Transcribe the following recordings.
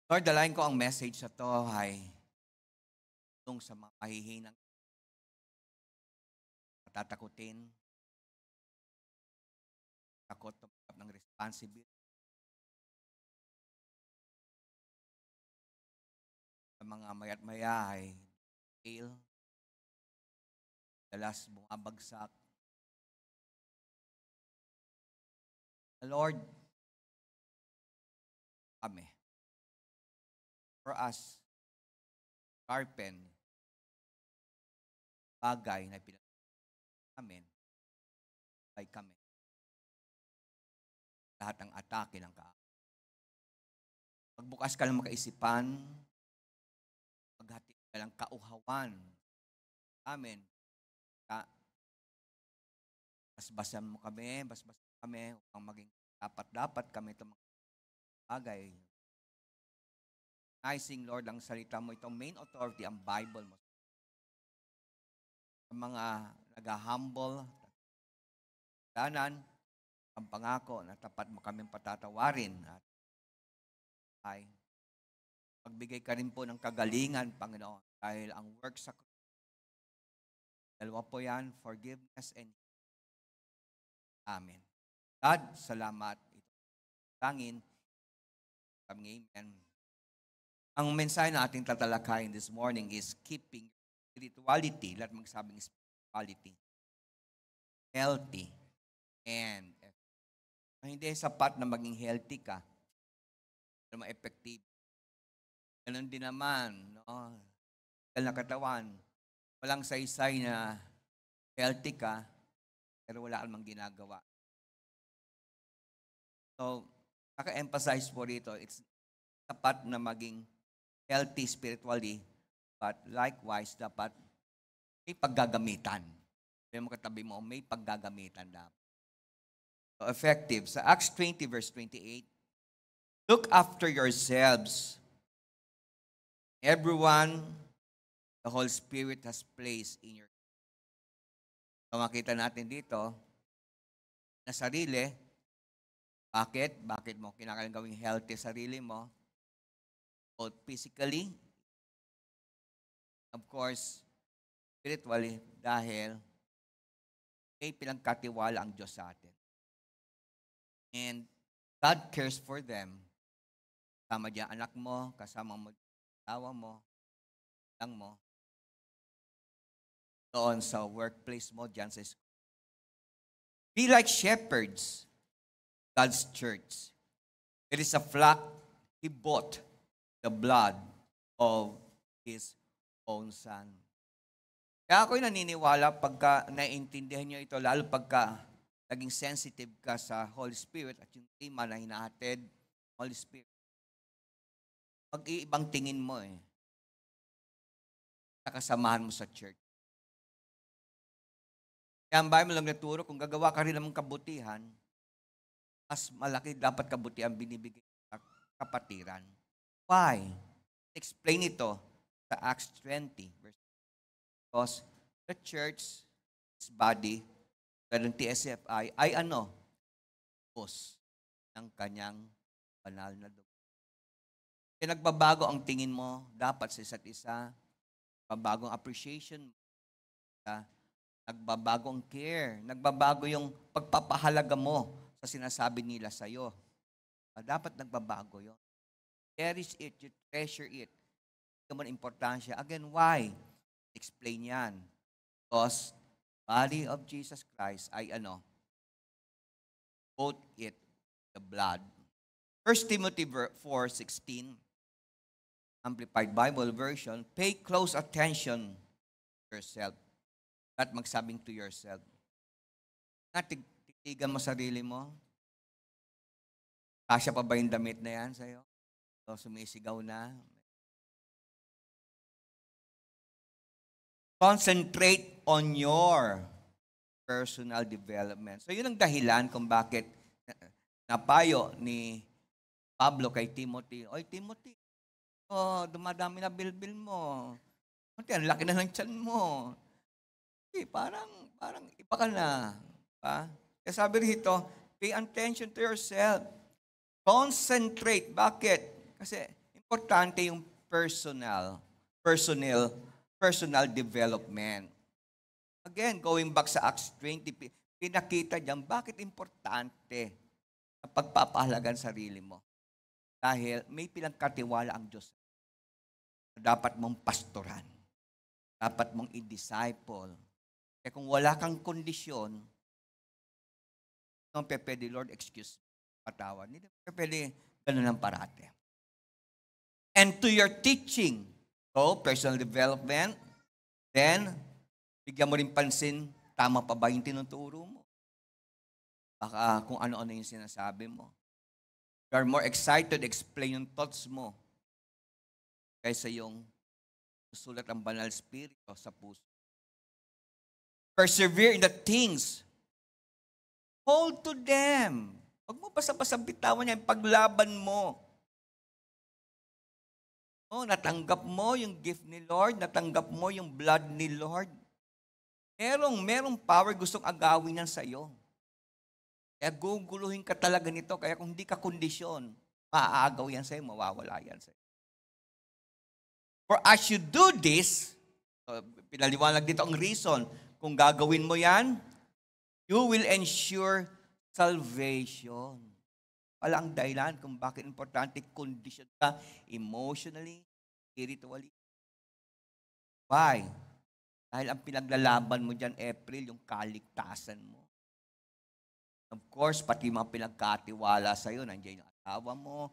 Lord, dalayan ko ang message na to ay tungkol sa mga mahihinang matatakutin, takot tumanggap ng responsibility sa mga maya't maya ay fail, dalas bumabagsak. Lord, kami, for us, sharpen, bagay na pinag namin, ay kami, lahat ng atake ng kaaway. Magbukas ka ng makaisipan, maghati ka ng kauhawan amin. Basbasan mo kami, upang maging dapat kami itong mga bagay. Recognizing, Lord, ang salita mo, itong main authority, ang Bible mo. Ang mga nag-humble, danan, ang pangako na tapat mo kaming patatawarin at ay pagbigay ka rin po ng kagalingan, Panginoon, dahil ang work sa dalawa po yan, forgiveness and amen. God, salamat. Tangin, kami, amen. Ang mensahe na ating tatalakayin this morning is keeping spirituality. Lahat magsabing spirituality. Healthy. And hindi sapat na maging healthy ka. Pero ma-effective. Ganun din naman, no? Dahil na katawan, walang saysay na healthy ka, pero wala kang ginagawa. So, naka-emphasize po rito, it's sapat na maging healthy spiritually, but likewise, dapat may paggagamitan. Sabi mo katabi mo, may paggagamitan dapat. So, effective. Sa Acts 20 verse 28, look after yourselves. Everyone, the Holy Spirit has placed in your. So, makita natin dito, na sarili, bakit? Bakit mo kinakailangan gawing healthy sarili mo? Both physically, of course, spiritually, dahil may pinagkatiwala ang Diyos sa atin. And God cares for them. Kasama diyan anak mo, kasama mo asawa mo, lang mo, doon sa workplace mo, diyan sa school. Be like shepherds, God's church. It is a flock He bought the blood of His own Son. Kaya ako'y naniniwala pagka naiintindihan nyo ito, lalo pagka naging sensitive ka sa Holy Spirit at yung tema na hinahatid, Holy Spirit. Pag-iibang tingin mo sa kasamahan mo sa church. Kaya ang Bible lang naturo, kung gagawa ka rin ng kabutihan, mas malaki dapat kabutihan binibigay sa kapatiran. Why? Explain ito sa Acts 20. Because the church, its body, ng TSFI, ay Pos ng kanyang banal na dugo. Kaya nagbabago ang tingin mo dapat sa isa't isa, nagbabagong appreciation mo, nagbabago ang care, nagbabago yung pagpapahalaga mo sa sinasabi nila sa'yo. Dapat nagbabago yun. Cherish it, you treasure it. Ito man importansya. Again, why? Explain yan. Because body of Jesus Christ ay both it, the blood. 1 Timothy 4:16, Amplified Bible Version, pay close attention to yourself. At magsabing to yourself. Titigan mo sarili mo. Kasya pa ba yung damit na yan sa'yo? So, sumisigaw na. Concentrate on your personal development. So, yun ang dahilan kung bakit napayo ni Pablo kay Timothy. Oy, Timothy, dumadami na bilbil mo. Ang laki na ng tiyan mo. Parang iba ka na. Kaya sabi rito, pay attention to yourself. Concentrate. Bakit? Kasi Importante yung personal, personal development. Again, going back sa Acts 20, pinakita diyan bakit importante ang pagpapahalagan sarili mo. Dahil may pinagkatiwala ang Diyos. Dapat mong pastoran. Dapat mong i-disciple. Kaya kung wala kang kondisyon, hindi pwede, Lord, excuse, patawad. Hindi pwede ganun ang parate. And to your teaching, so personal development, then, bigyan mo rin pansin, tama pa ba yung tinuturo mo? Baka kung ano-ano yung sinasabi mo. You are more excited to explain yung thoughts mo kaysa yung susulat ang banal spirito sa puso. Persevere in the things. Hold to them. Huwag mo basta-basta bitawan niya yung paglaban mo. Oh, natanggap mo yung gift ni Lord, natanggap mo yung blood ni Lord. Merong power gustong agawin yan sa iyo. Kaya guguluhin ka talaga nito. Kaya kung hindi ka kondisyon, maaagaw yan sa iyo, mawawala yan sa iyo. For as you do this, pinaliwanag dito ang reason, kung gagawin mo yan, you will ensure salvation. Wala ang dahilan kung bakit importante condition ka emotionally, spiritually. Why? Dahil ang pinaglalaban mo dyan, April, yung kaligtasan mo. Of course, pati mga pinagkatiwala sa'yo, nandiyan yung asawa mo,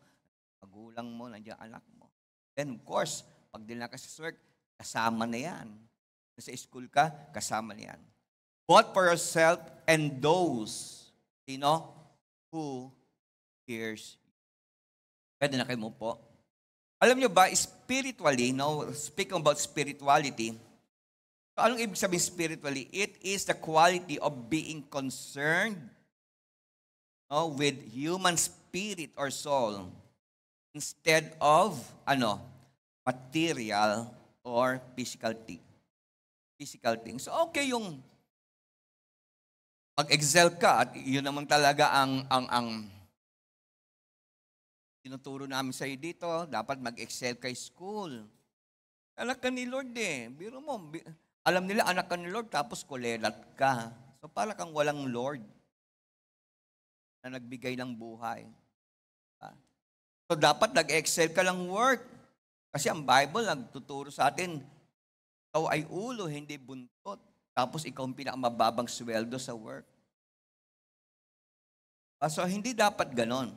magulang mo, nandiyan ang anak mo. Then, of course, pag dinala ka sa work, kasama na yan. Sa school ka, kasama na yan. Both for yourself and those, who hears you. Pwede na kayo mo po. Alam nyo ba, spiritually, speaking about spirituality, anong ibig sabihin spiritually? It is the quality of being concerned with human spirit or soul instead of material or physical things. So okay yung mag-excel ka at yun naman talaga ang tinuturo namin sa iyo dito, dapat mag-excel kay school. Anak ka ni Lord Biro mo, alam nila anak ka ni Lord tapos kulelat ka. So para kang walang Lord na nagbigay ng buhay. So dapat nag-excel ka lang work. Kasi ang Bible nagtuturo sa atin, ikaw ay ulo, hindi buntot. Tapos ikaw ang pinakamababang sweldo sa work. So hindi dapat ganon.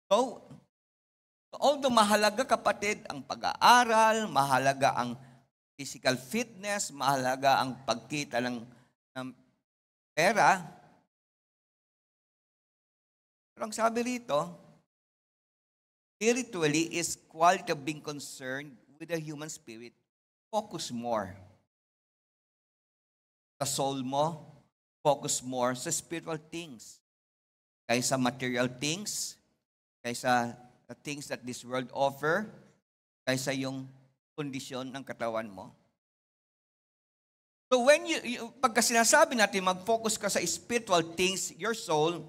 So although mahalaga kapatid ang pag-aaral, mahalaga ang physical fitness, mahalaga ang pagkita ng pera, pero ang sabi rito, spiritually is quality of being concerned with the human spirit. Focus more sa soul mo, focus more sa spiritual things, kaysa material things, kaysa the things that this world offer, kaysa yung kondisyon ng katawan mo. So when pagka sinasabi natin mag-focus ka sa spiritual things, your soul,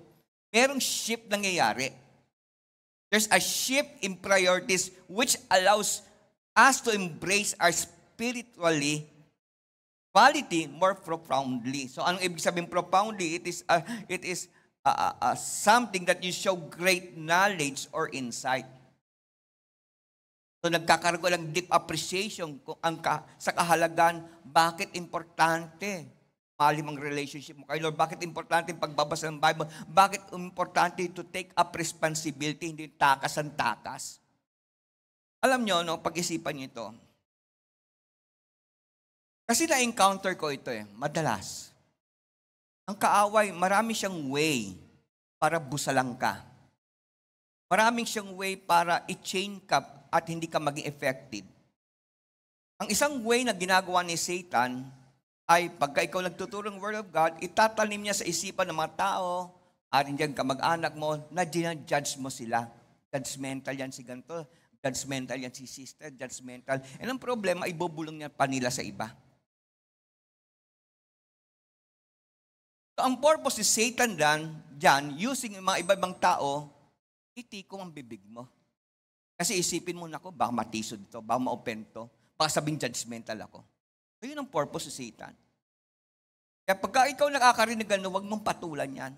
merong shift nangyayari. There's a shift in priorities which allows us to embrace our spiritually quality more profoundly. So anong ibig sabihin profoundly? It is something that you show great knowledge or insight. So nagkakaroon ko ng deep appreciation sa kahalagan, bakit importante malim ang relationship mo kay Lord, bakit importante yung pagbabasa ng Bible, bakit importante to take up responsibility, hindi takas ang takas. Alam nyo, pag-isipan nyo ito. Kasi na-encounter ko ito madalas. Ang kaaway, marami siyang way para busalang ka. Maraming siyang way para i-chain ka at hindi ka maging effective. Ang isang way na ginagawa ni Satan ay pagka ikaw nagtuturo ng Word of God, itatanim niya sa isipan ng mga tao, arin dyan kamag-anak mo, na ginajudge mo sila. Judgmental yan si ganito, judgmental yan si sister, judgmental. And ang problema, ibubulong niya pa nila sa iba. So, ang purpose ni Satan dyan, using yung mga iba-ibang tao, itikom ang bibig mo. Kasi isipin mo, nako, baka matisod ito, baka ma-open to, baka sabing judgmental ako. So yun ang purpose sa Satan. Kaya pagka ikaw nakakarinig ano, huwag mong patulan yan.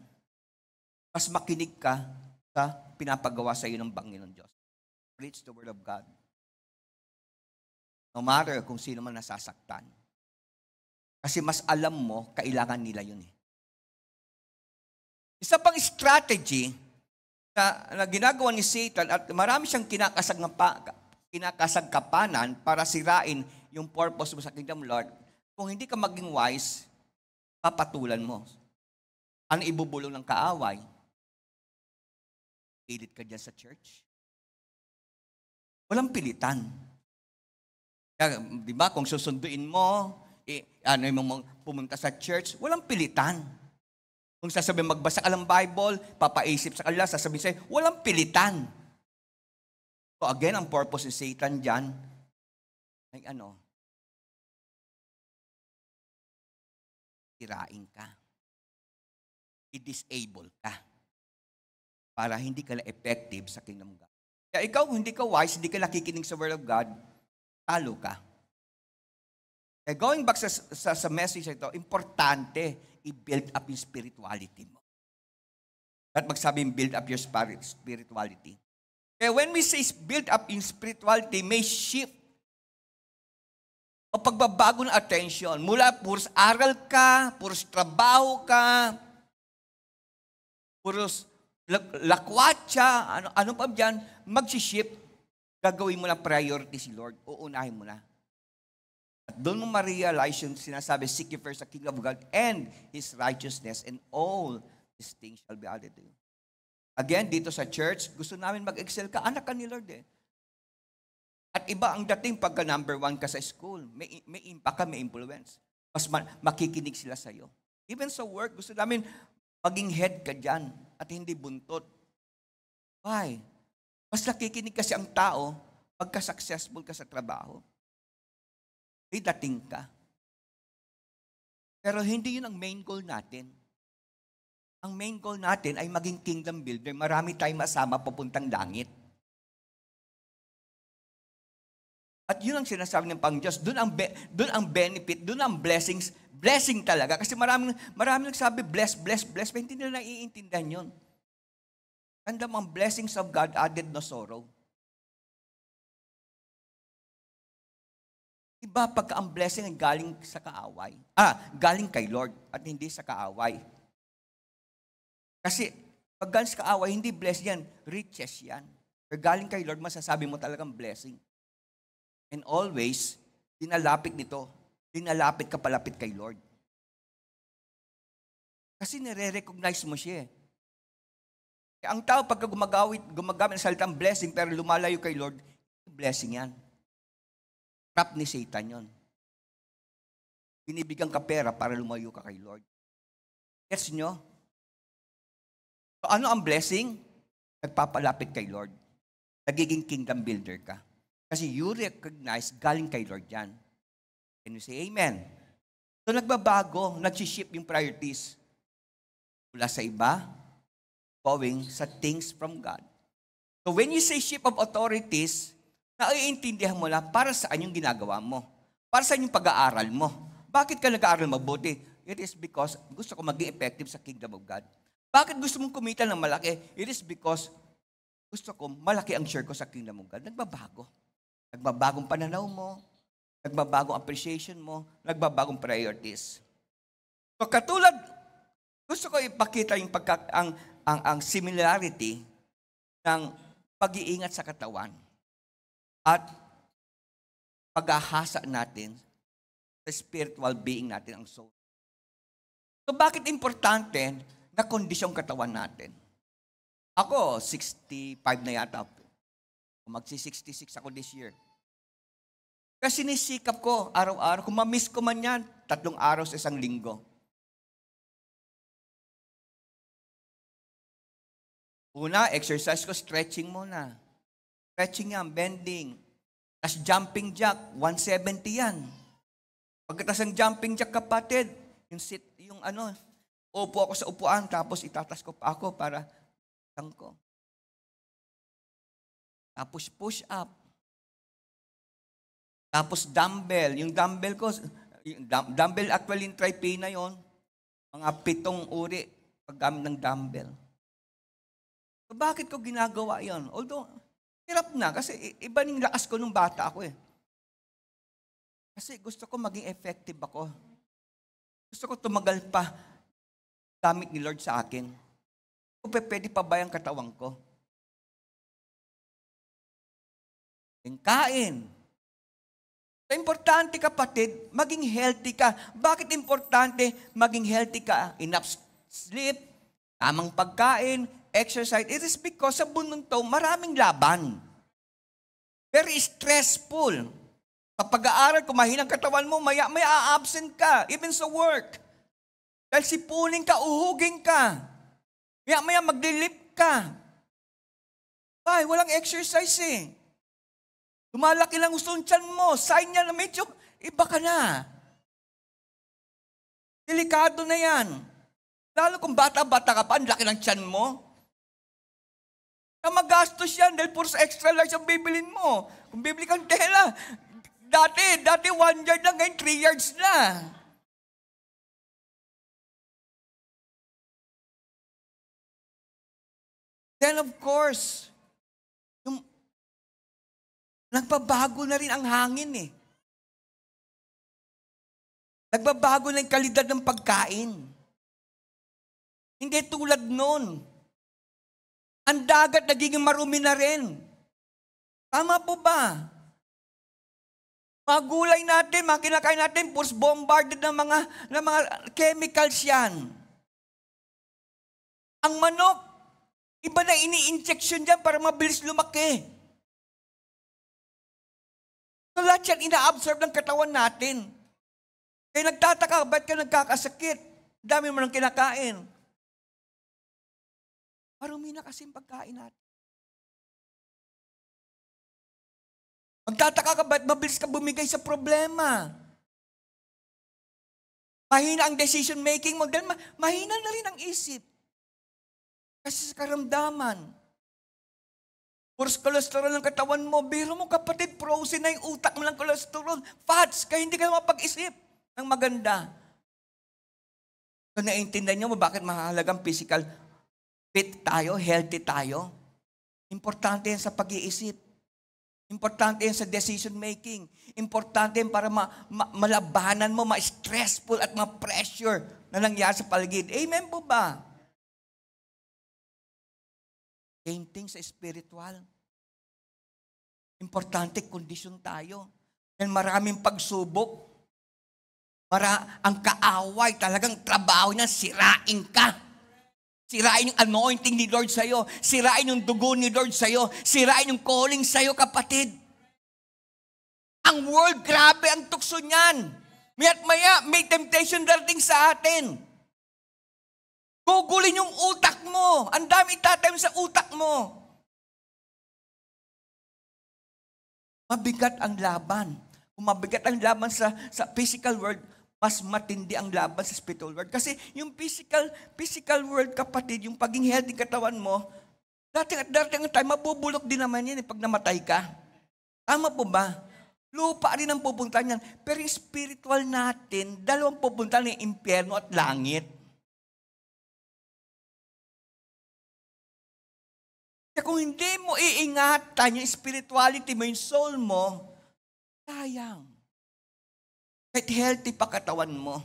Mas makinig ka sa pinapagawa sa iyo ng Panginoon Diyos. Preach the word of God. No matter kung sino man nasasaktan. Kasi mas alam mo, kailangan nila yun eh. Isa pang strategy na ginagawa ni Satan at marami siyang kinakasagkapanan para sirain yung purpose mo sa Kingdom Lord. Kung hindi ka maging wise, papatulan mo. Ano ibubulong ng kaaway? Pilit ka dyan sa church. Walang pilitan. Kaya, di ba, kung susunduin mo, pumunta sa church, walang pilitan. Kung sasabihin magbasa ka ng Bible, papaisip sa kanila, sasabihin sa'yo, walang pilitan. So again, ang purpose ni Satan dyan, ay tirain ka. I-disable ka. Para hindi ka na effective sa Kingdom of God. Kaya ikaw, hindi ka wise, hindi ka nakikinig sa Word of God, talo ka. Kaya going back sa message ito, importante i-build up yung spirituality mo. At magsabing build up your spirituality. Kaya when we say build up yung spirituality, may shift o pagbabago ng attention. Mula puros aral ka, puros trabaho ka, puros lakwatsa, ano pa dyan, mag-shift, gagawin mo na priority si Lord, uunahin mo na. At doon mo ma-realize yung sinasabi, seek ye first the kingdom of God and His righteousness, and all these things shall be added to you. Again, dito sa church, gusto namin mag-excel ka, anak ka ni Lord eh. At iba ang dating pagka number 1 ka sa school, may impact ka, may influence. Mas makikinig sila sa'yo. Even sa work, gusto namin maging head ka dyan at hindi buntot. Why? Mas nakikinig kasi ang tao pagka successful ka sa trabaho. May dating ka. Pero hindi yun ang main goal natin. Ang main goal natin ay maging kingdom builder. Marami tayong masama papuntang langit. At yun ang sinasabi ng Panginoon. Doon ang benefit, doon ang blessings. Blessing talaga. Kasi maraming nagsabi, bless, pero hindi nila naiintindihan yun. And ang blessings of God added no sorrow. Iba pagka ang blessing ay galing sa kaaway. Galing kay Lord at hindi sa kaaway. Kasi pag galing sa kaaway, hindi bless yan, riches yan. Pero galing kay Lord, masasabi mo talagang blessing. And always, dinalapit ka palapit kay Lord. Kasi nire-recognize mo siya. Kaya ang tao pagka gumagamit ng salitang blessing pero lumalayo kay Lord, blessing yan. Trap ni Satan yon. Binibigyan ka pera para lumayo ka kay Lord. Gets nyo? So ano ang blessing? Nagpapalapit kay Lord. Nagiging kingdom builder ka. Kasi you recognize galing kay Lord yan. Can you say amen? So nagbabago, nag-shift yung priorities. Mula sa iba, going sa things from God. So when you say shift of authorities, naiintindihan mo na para saan yung ginagawa mo. Para saan yung pag-aaral mo. Bakit ka nag-aaral mabuti? It is because gusto ko maging effective sa kingdom of God. Bakit gusto mong kumita ng malaki? It is because gusto ko malaki ang share ko sa kingdom of God. Nagbabago. Nagbabagong pananaw mo, nagbabagong appreciation mo, nagbabagong priorities. So katulad, gusto ko ipakita yung ang similarity ng pag-iingat sa katawan at pag-ahasa natin sa spiritual being natin, ang soul. So bakit importante na kondisyong katawan natin? Ako, 65 na yata. Magsi-66 ako this year. Kasi nisikap ko araw-araw. Kung ma-miss ko man yan, 3 araw sa isang linggo. Una, exercise ko, stretching muna. Stretching yan, bending. Tapos jumping jack, 170 yan. Pagkatas ng jumping jack, kapatid, upo ako sa upuan, tapos itatas ko pa ako para tangko. Tapos push up. Tapos dumbbell. Yung dumbbell ko, dumbbell actually yung tripé na yon. Mga 7 uri paggamit ng dumbbell. So bakit ko ginagawa yon? Although, hirap na kasi iba yung lakas ko nung bata ako eh. Kasi gusto ko maging effective ako. Gusto ko tumagal pa gamit ni Lord sa akin. Kung pwede pa ba yung katawan ko? Yung kain. So, importante kapatid, maging healthy ka. Bakit importante maging healthy ka? Enough sleep, tamang pagkain, exercise. It is because sa mundong to, maraming laban. Very stressful. Kapag aaral, kung mahinang katawan mo, may a-absent ka, even sa work. Dahil sipunin ka, uhugin ka. Maya maglilip ka. Ay, walang exercise eh. Lumalaki lang gusto ng tiyan mo. Sign niya na medyo iba ka na. Delikado na yan. Lalo kung bata-bata ka pa, ang laki ng tiyan mo. Na magastos yan dahil puro sa extra large ang bibilin mo. Kung bibili kang tela, dati 1 yard lang, ngayon 3 yards na. Then of course, nagbabago na rin ang hangin eh. Nagbabago na yung kalidad ng pagkain. Hindi tulad nun. Ang dagat nagiging marumi na rin. Tama po ba? Mga gulay natin, mga kinakain natin, puros bombarded ng mga chemicals yan. Ang manok, iba na ini-injection dyan para mabilis lumaki. So lahat yan ina-absorb ng katawan natin. Kaya nagtataka, ba't ka nagkakasakit? Dami mo nang kinakain. Marumi na kasi yung pagkain natin. Magtataka ka, ba't mabilis ka bumigay sa problema? Mahina ang decision making mo, dahil mahina na rin ang isip. Kasi sa karamdaman. Puros cholesterol ng katawan mo. Biro mo kapatid, frozen na yung utak mo ng cholesterol. Fats, kaya hindi ka mapag-isip ng maganda. So naiintindihan niyo mo bakit mahalagang physical fit tayo, healthy tayo? Importante yan sa pag-iisip. Importante yan sa decision making. Importante yan para malabanan mo, ma-stressful at ma-pressure na nangyari sa paligid. Amen po ba? Same thing sa spiritual. Importante, kondisyon tayo. Dahil maraming pagsubok. Ang kaaway, talagang trabaho niya, sirain ka. Sirain yung anointing ni Lord sa'yo. Sirain yung dugo ni Lord sa'yo. Sirain yung calling sa'yo, kapatid. Ang world, grabe ang tukso niyan. Maya't maya, may temptation darating sa atin. Gugulin yung utak mo. Ang dami itatayom sa utak mo. Mabigat ang laban. Kung mabigat ang laban sa physical world, mas matindi ang laban sa spiritual world. Kasi yung physical world, kapatid, yung paging healthy katawan mo, dating ang time, mabubulok din naman yan pag namatay ka. Tama po ba? Lupa rin ang pupuntahan yan. Pero yung spiritual natin, dalawang pupuntahan yung impyerno at langit. Kaya kung hindi mo iingatan yung spirituality mo, yung soul mo, sayang. Kahit healthy pa katawan mo,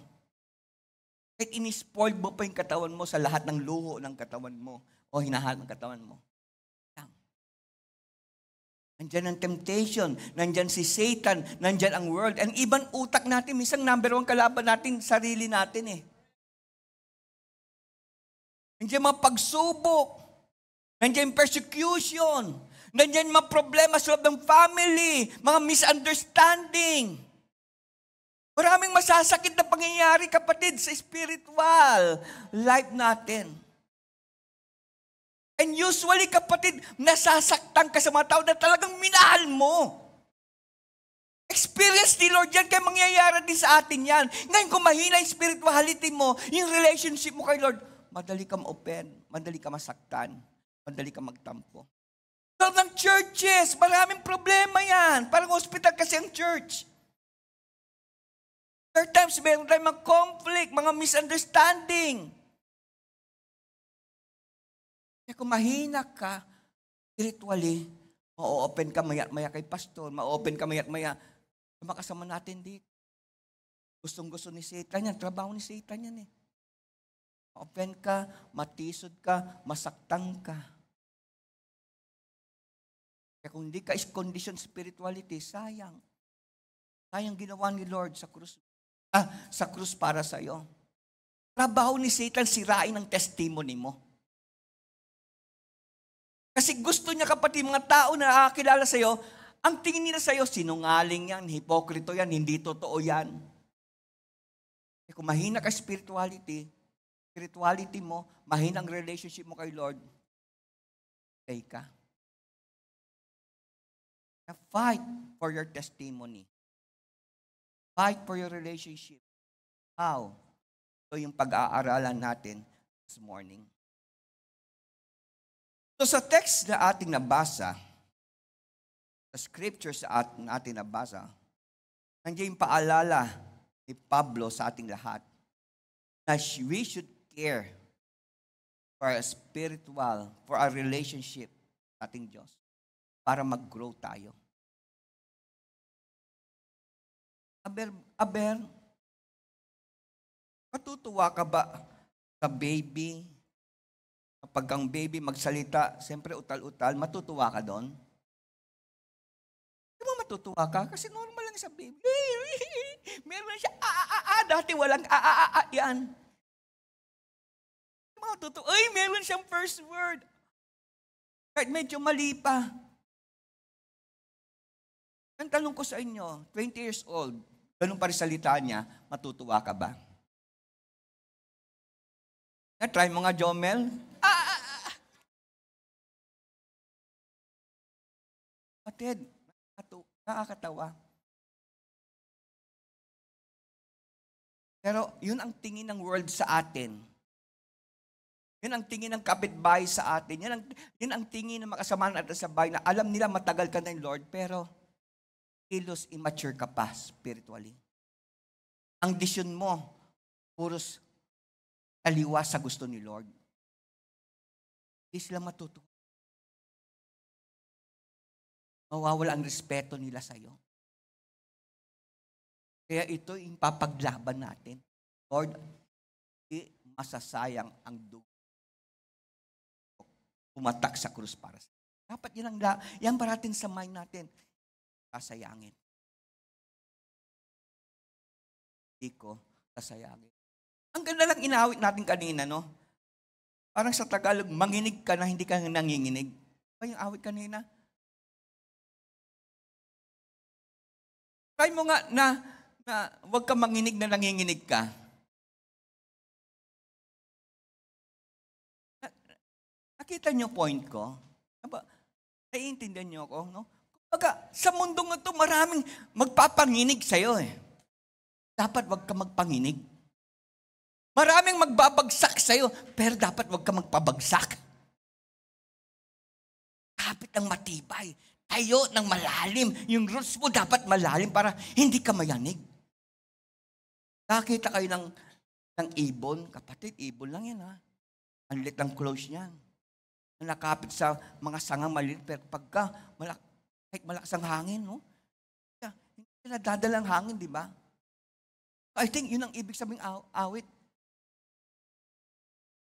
kahit inispoiled mo pa yung katawan mo sa lahat ng luho ng katawan mo o hinahal ng katawan mo. Nandyan ang temptation, nandyan si Satan, nandyan ang world, and even utak natin, minsan number 1 kalaban natin, sarili natin eh. Nandyan mga pagsubok, nandyan persecution, nandyan mga problema sa loob ng family, mga misunderstanding. Maraming masasakit na pangyayari, kapatid, sa spiritual life natin. And usually, kapatid, nasasaktan ka sa mga tao na talagang minahal mo. Experience ni Lord yan, kaya mangyayari din sa atin yan. Ngayon, kung mahina yung spirituality mo, yung relationship mo kay Lord, madali ka ma-open, madali ka masaktan, madali ka magtampo. So, ng churches, maraming problema yan. Parang hospital kasi ang church. There are times, meron tayong mga conflict, mga misunderstanding. Kaya kung mahina ka, spiritually, ma-open ka maya-maya kay pastor, ma-open ka maya-maya sa mga kasama natin dito. Gustong-gusto ni Satan yan, trabaho ni Satan yan eh. Ma-open ka, matisod ka, masaktan ka. Kaya kung hindi ka is condition spirituality, sayang. Sayang ginawa ni Lord sa krus. Sa krus para sa iyo. Trabaho ni Satan sirain ang testimony mo. Kasi gusto niya kapatid, mga tao na nakakilala sa iyo, ang tingin nila sa iyo, sinungaling yan, hipokrito yan, hindi totoo yan. Kaya kung mahina ka spirituality mo, mahina ang relationship mo kay Lord, stay ka. Fight for your testimony. Fight for your relationship. How? Ito yung pag-aaralan natin this morning. So sa text na ating nabasa, sa scriptures na ating nabasa, nandiyan yung paalala ni Pablo sa ating lahat na we should care for a relationship sa ating Diyos para mag-grow tayo. Aber, matutuwa ka ba sa baby? Kapag ang baby magsalita, siyempre utal-utal, matutuwa ka doon? Di ba matutuwa ka? Kasi normal lang sa baby. Meron siya, dati walang yan. Di ba matutuwa? Ay, meron siyang first word. Kahit medyo mali pa. Ang tanong ko sa inyo, 20 years old, ganun pa rin salita niya, matutuwa ka ba? Try mo nga, Jomel. Kapatid, nakakatawa. Pero yun ang tingin ng world sa atin. Yun ang tingin ng kapitbahay sa atin. Yun ang tingin ng mga kasamahan natin sa bahay na alam nila matagal ka na yung Lord, pero kilos immature ka pa spiritually. Ang desisyon mo, puros taliwa sa gusto ni Lord. Hindi sila matutuwa. Mawawala ang respeto nila sa iyo. Kaya ito yung papaglaban natin. Lord, hindi masasayang ang dugo. Pumatak sa krus para sa iyo. Dapat yan parating sa mind natin. Kasayangin. Hindi ko kasayangin. Ang ganda lang inawit natin kanina, no? Parang sa Tagalog, manginig ka na hindi ka nanginginig. Ba yung awit kanina? Try mo nga na huwag ka manginig na nanginginig ka. Nakita niyo point ko? Naiintindihan niyo ako, no? Kumbaga, sa mundong ito, maraming magpapanginig sa'yo eh. Dapat wag ka magpanginig. Maraming magbabagsak sa'yo, pero dapat wag ka magpabagsak. Kapit ng matibay. Tayo ng malalim. Yung roots mo dapat malalim para hindi ka mayanig. Nakita kayo ng ibon. Kapatid, ibon lang yan ha. Ang lit ng clothes niyan. Nakapit sa mga sangang maliit, pero pagka kahit malakas ang hangin, no? Hindi nadadala ang hangin, di ba? I think yun ang ibig sabing awit.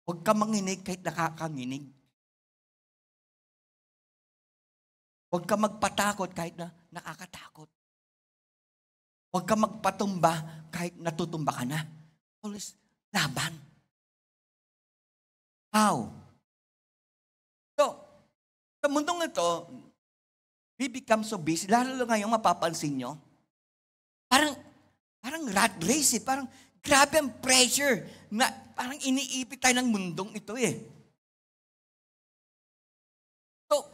Huwag ka manginig kahit nakakanginig. Huwag ka magpatakot kahit na nakakatakot. Huwag ka magpatumba kahit natutumba ka na. Always laban. How? So, sa mundong ito, we become so busy. Lalo ngayon mapapansin nyo, parang rat race eh. Parang grabe ang pressure na parang iniipit tayo ng mundong ito eh. So,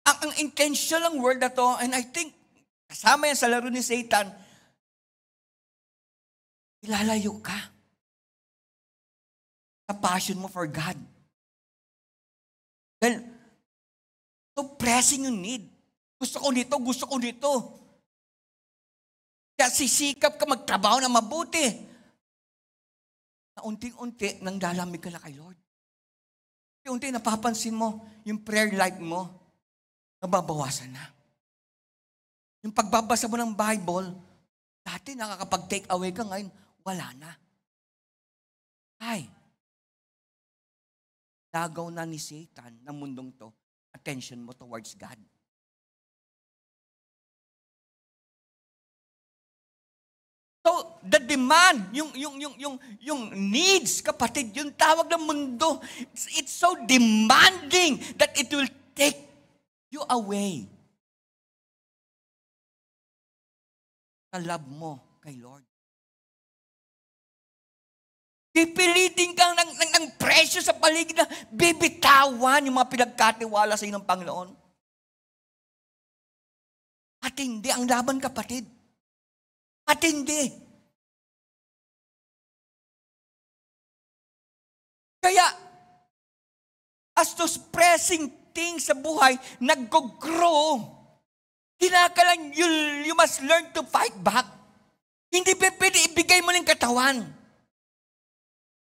ang intentional ng word na to, and I think, kasama yan sa laro ni Satan, ilalayo ka sa passion mo for God. Dahil, So pressing yung need. Gusto ko nito, gusto ko nito. Kaya sisikap ka magtrabaho na mabuti. Na unting-unti, nang dalamig ka na kay Lord. Unti-unti, napapansin mo, yung prayer life mo, nababawasan na. Yung pagbabasa mo ng Bible, dati nakakapag-take away ka, ngayon, wala na. Ay, lagaw na ni Satan ng mundong to, attention mo towards God. So, the demand, yung needs, kapatid, yung tawag ng mundo, it's so demanding that it will take you away sa love mo kay Lord. Pipilitin kang ng presyo sa paligid na bibitawan yung mga pinagkatiwala sa inyo ng Panginoon. At hindi ang laban, kapatid. At hindi. Kaya, as those pressing things sa buhay, nag-grow, kinakalang you must learn to fight back. Hindi pwede ibigay mo ng katawan.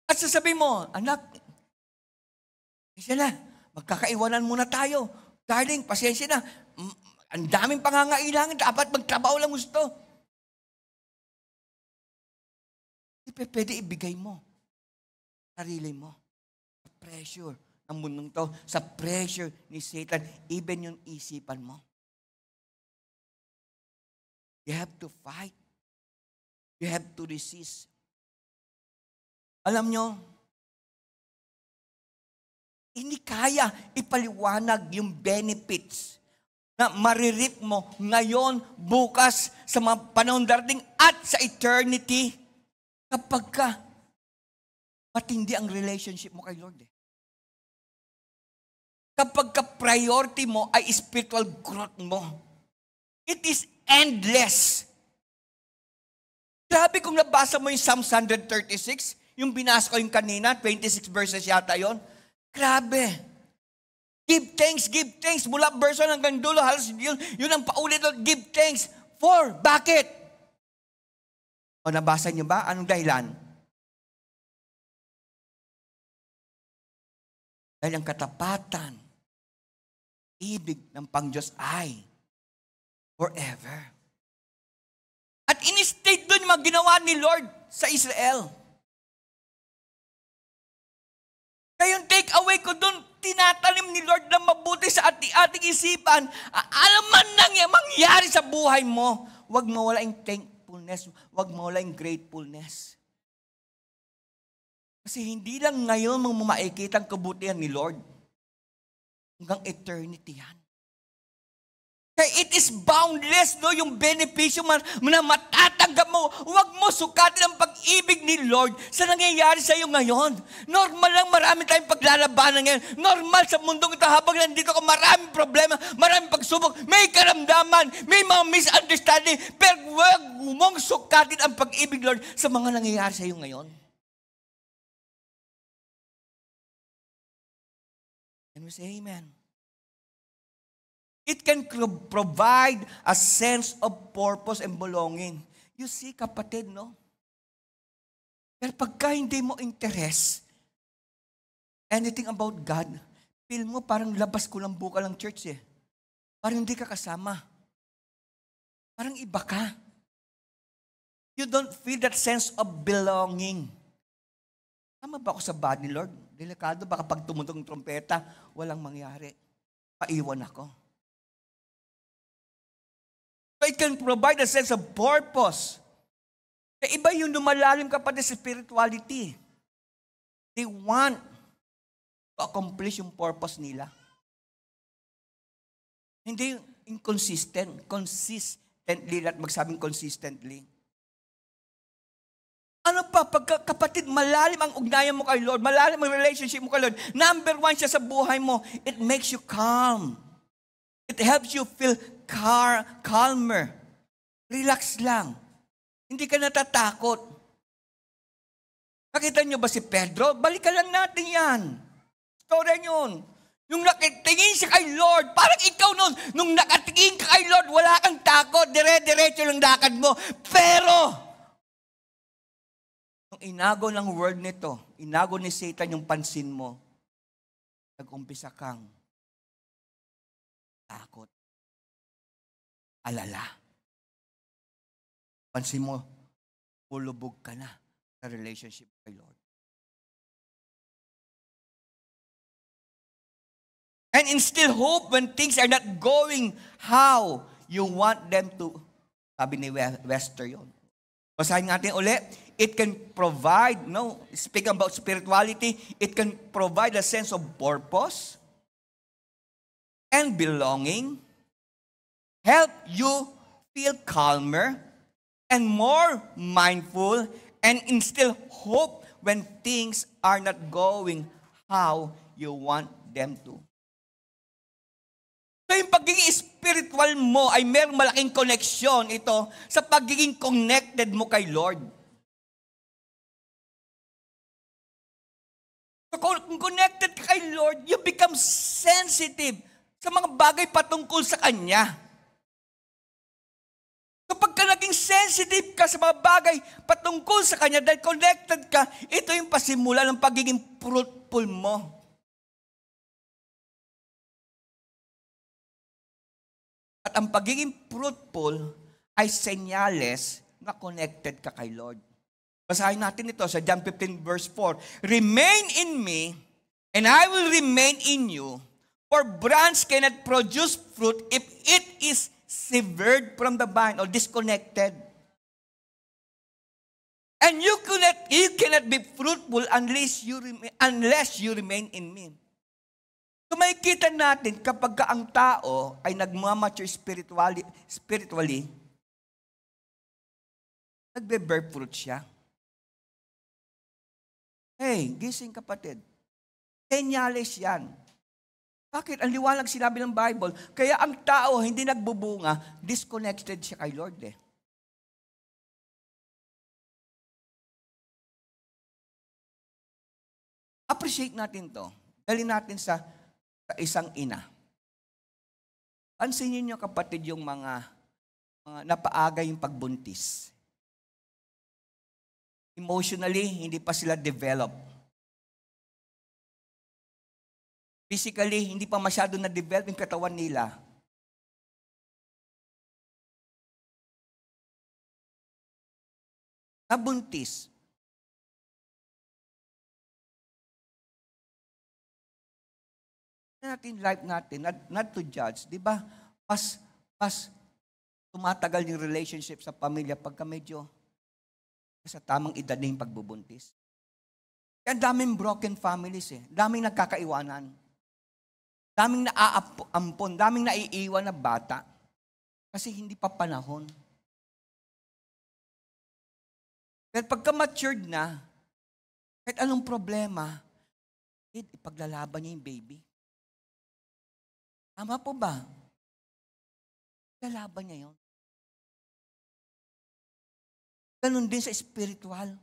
At sasabihin mo, anak, pasensya na, magkakaiwanan muna tayo. Darling, pasensya na, ang daming pangangailangan, dapat magtrabaho lang gusto. Hindi pwede ibigay mo. Sarili mo. Sa pressure ng mundong to, sa pressure ni Satan, even yung isipan mo. You have to fight. You have to resist. Alam nyo, hindi kaya ipaliwanag yung benefits na maririp mo ngayon, bukas, sa mga panahon darating at sa eternity kapag ka matindi ang relationship mo kay Lord. Kapag ka priority mo ay spiritual growth mo. It is endless. Grabe kung nabasa mo yung Psalm 136, yung binasa ko yung kanina, 26 verses yata yon. Grabe. Give thanks. Mula verse 1 hanggang dulo, halos yun ang paulit. Give thanks. For, bakit? O nabasa niyo ba? Anong dahilan? Dahil ang katapatan, ibig ng Pang-Diyos ay forever. At in-state doon yung mga ginawa ni Lord sa Israel. Kaya yung take away ko doon, tinatanim ni Lord na mabuti sa ating isipan. Alam man nang mangyari sa buhay mo, huwag mawala yung thankfulness, huwag mawala yung gratefulness. Kasi hindi lang ngayon mo makikita ang kabutihan ni Lord. Hanggang eternity yan. Kaya it is boundless, no? Yung benepisyo na matatanggap mo. Huwag mo sukatin ang pag-ibig ni Lord sa nangyayari sa iyo ngayon. Normal lang, marami tayong paglalabanan ngayon. Normal sa mundong ito, habang nandito ka, maraming problema, maraming pagsubok, may karamdaman, may mga misunderstanding, pero huwag mong sukatin ang pag-ibig, Lord, sa mga nangyayari sa iyo ngayon. Can we say amen? It can provide a sense of purpose and belonging. You see, kapatid, no? Pero pagka hindi mo interest anything about God, feel mo parang labas ko lang buka ng church eh. Parang hindi ka kasama. Parang iba ka. You don't feel that sense of belonging. Tama ba ako sa body, Lord? Delikado, baka pag tumutong trompeta, walang mangyari. Paiwan ako. So it can provide a sense of purpose. Kaya iba yung lumalalim kapatid sa spirituality. They want to accomplish yung purpose nila. Hindi inconsistent. Consistently, at magsabing consistently. Ano pa, kapatid, malalim ang ugnayan mo kay Lord, malalim ang relationship mo kay Lord. Number 1 siya sa buhay mo, it makes you calm. It helps you feel calmer. Relax lang. Hindi ka natatakot. Nakita niyo ba si Pedro? Balikan lang natin yan. Story yun. Nung nakatingin siya kay Lord, parang ikaw nun, nung nakatingin ka kay Lord, wala kang takot, dire-diretso lang lakad mo. Pero, nung inago ng world nito, inago ni Satan yung pansin mo, nag-umpisa kang takot, alala. Pansin mo, pulubog ka na sa relationship kay Lord. And instill hope when things are not going how you want them to. Sabi ni Wester yun. Basahin natin ulit. It can provide, speaking about spirituality, it can provide a sense of purpose and belonging, help you feel calmer and more mindful, and instill hope when things are not going how you want them to. So yung pagiging spiritual mo ay mayroong malaking connection ito sa pagiging connected mo kay Lord. So kung connected ka kay Lord, you become sensitive sa mga bagay patungkol sa Kanya. So pagka naging sensitive ka sa mga bagay patungkol sa Kanya, dahil connected ka, ito yung pasimula ng pagiging fruitful mo. At ang pagiging fruitful ay senyales na connected ka kay Lord. Basahin natin ito sa John 15 verse 4. Remain in me, and I will remain in you. For branch cannot produce fruit if it is severed from the vine or disconnected. And you cannot be fruitful unless you remain in me. So makikita natin kapag ang tao ay nagmamature spiritually, nagbe-bear fruit siya. Hey, gising kapatid. Senyales yan. Bakit? Ang liwanag sinabi ng Bible. Kaya ang tao hindi nagbubunga, disconnected siya kay Lord eh. Appreciate natin to. Dali natin sa isang ina. Pansinin niyo kapatid yung mga napaaga yung pagbuntis. Emotionally, hindi pa sila develop. Physically, hindi pa masyado na-develop yung katawan nila. Nabuntis. Natin life natin, not to judge, di ba? Mas tumatagal yung relationship sa pamilya pagka medyo sa tamang edad na yung pagbubuntis. Kaya daming broken families eh. Daming nagkakaiwanan. Daming naaampon, daming naiiwan na bata. Kasi hindi pa panahon. Pero pagka matured na, kahit anong problema, ipaglalaban niya yung baby. Tama po ba? Lalaban niya yun. Ganon din sa spiritual.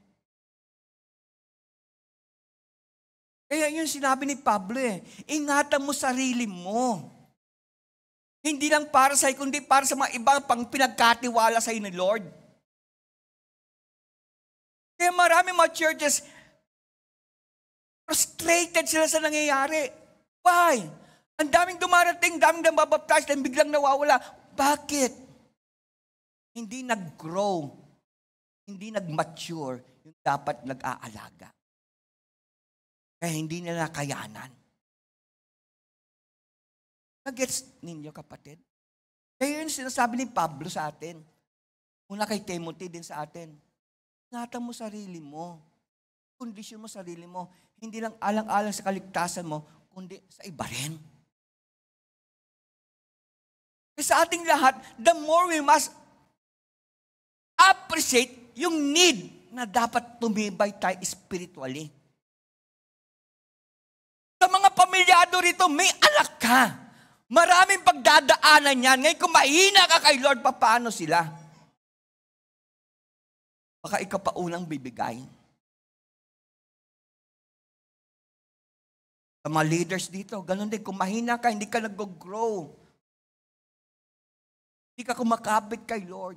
Kaya yun sinabi ni Pablo eh, ingatan mo sarili mo. Hindi lang para sa'yo, kundi para sa mga ibang pang pinagkatiwala sa'yo ni Lord. Kaya marami mga churches, frustrated sila sa nangyayari. Why? Ang daming dumarating, daming nababaptize, and biglang nawawala. Bakit? Hindi nag-grow, hindi nag-mature, yung dapat nag-aalaga. Kaya hindi nila kayanan. Nagets ninyo kapatid? Kaya yun sinasabi ni Pablo sa atin. Una kay Timothy din sa atin. Ingatan mo sarili mo. Kondisyon mo sarili mo. Hindi lang alang-alang sa kaligtasan mo, kundi sa iba rin. Kasi sa ating lahat, the more we must appreciate yung need na dapat tumibay tayo spiritually. Sa mga pamilyado rito, may anak ka. Maraming pagdadaanan yan. Ngayon kung mahina ka kay Lord, paano sila? Baka ikaw pa unang bibigay. Sa mga leaders dito, ganun din. Kung mahina ka, hindi ka nag-grow. Hindi ka kumakapit kay Lord.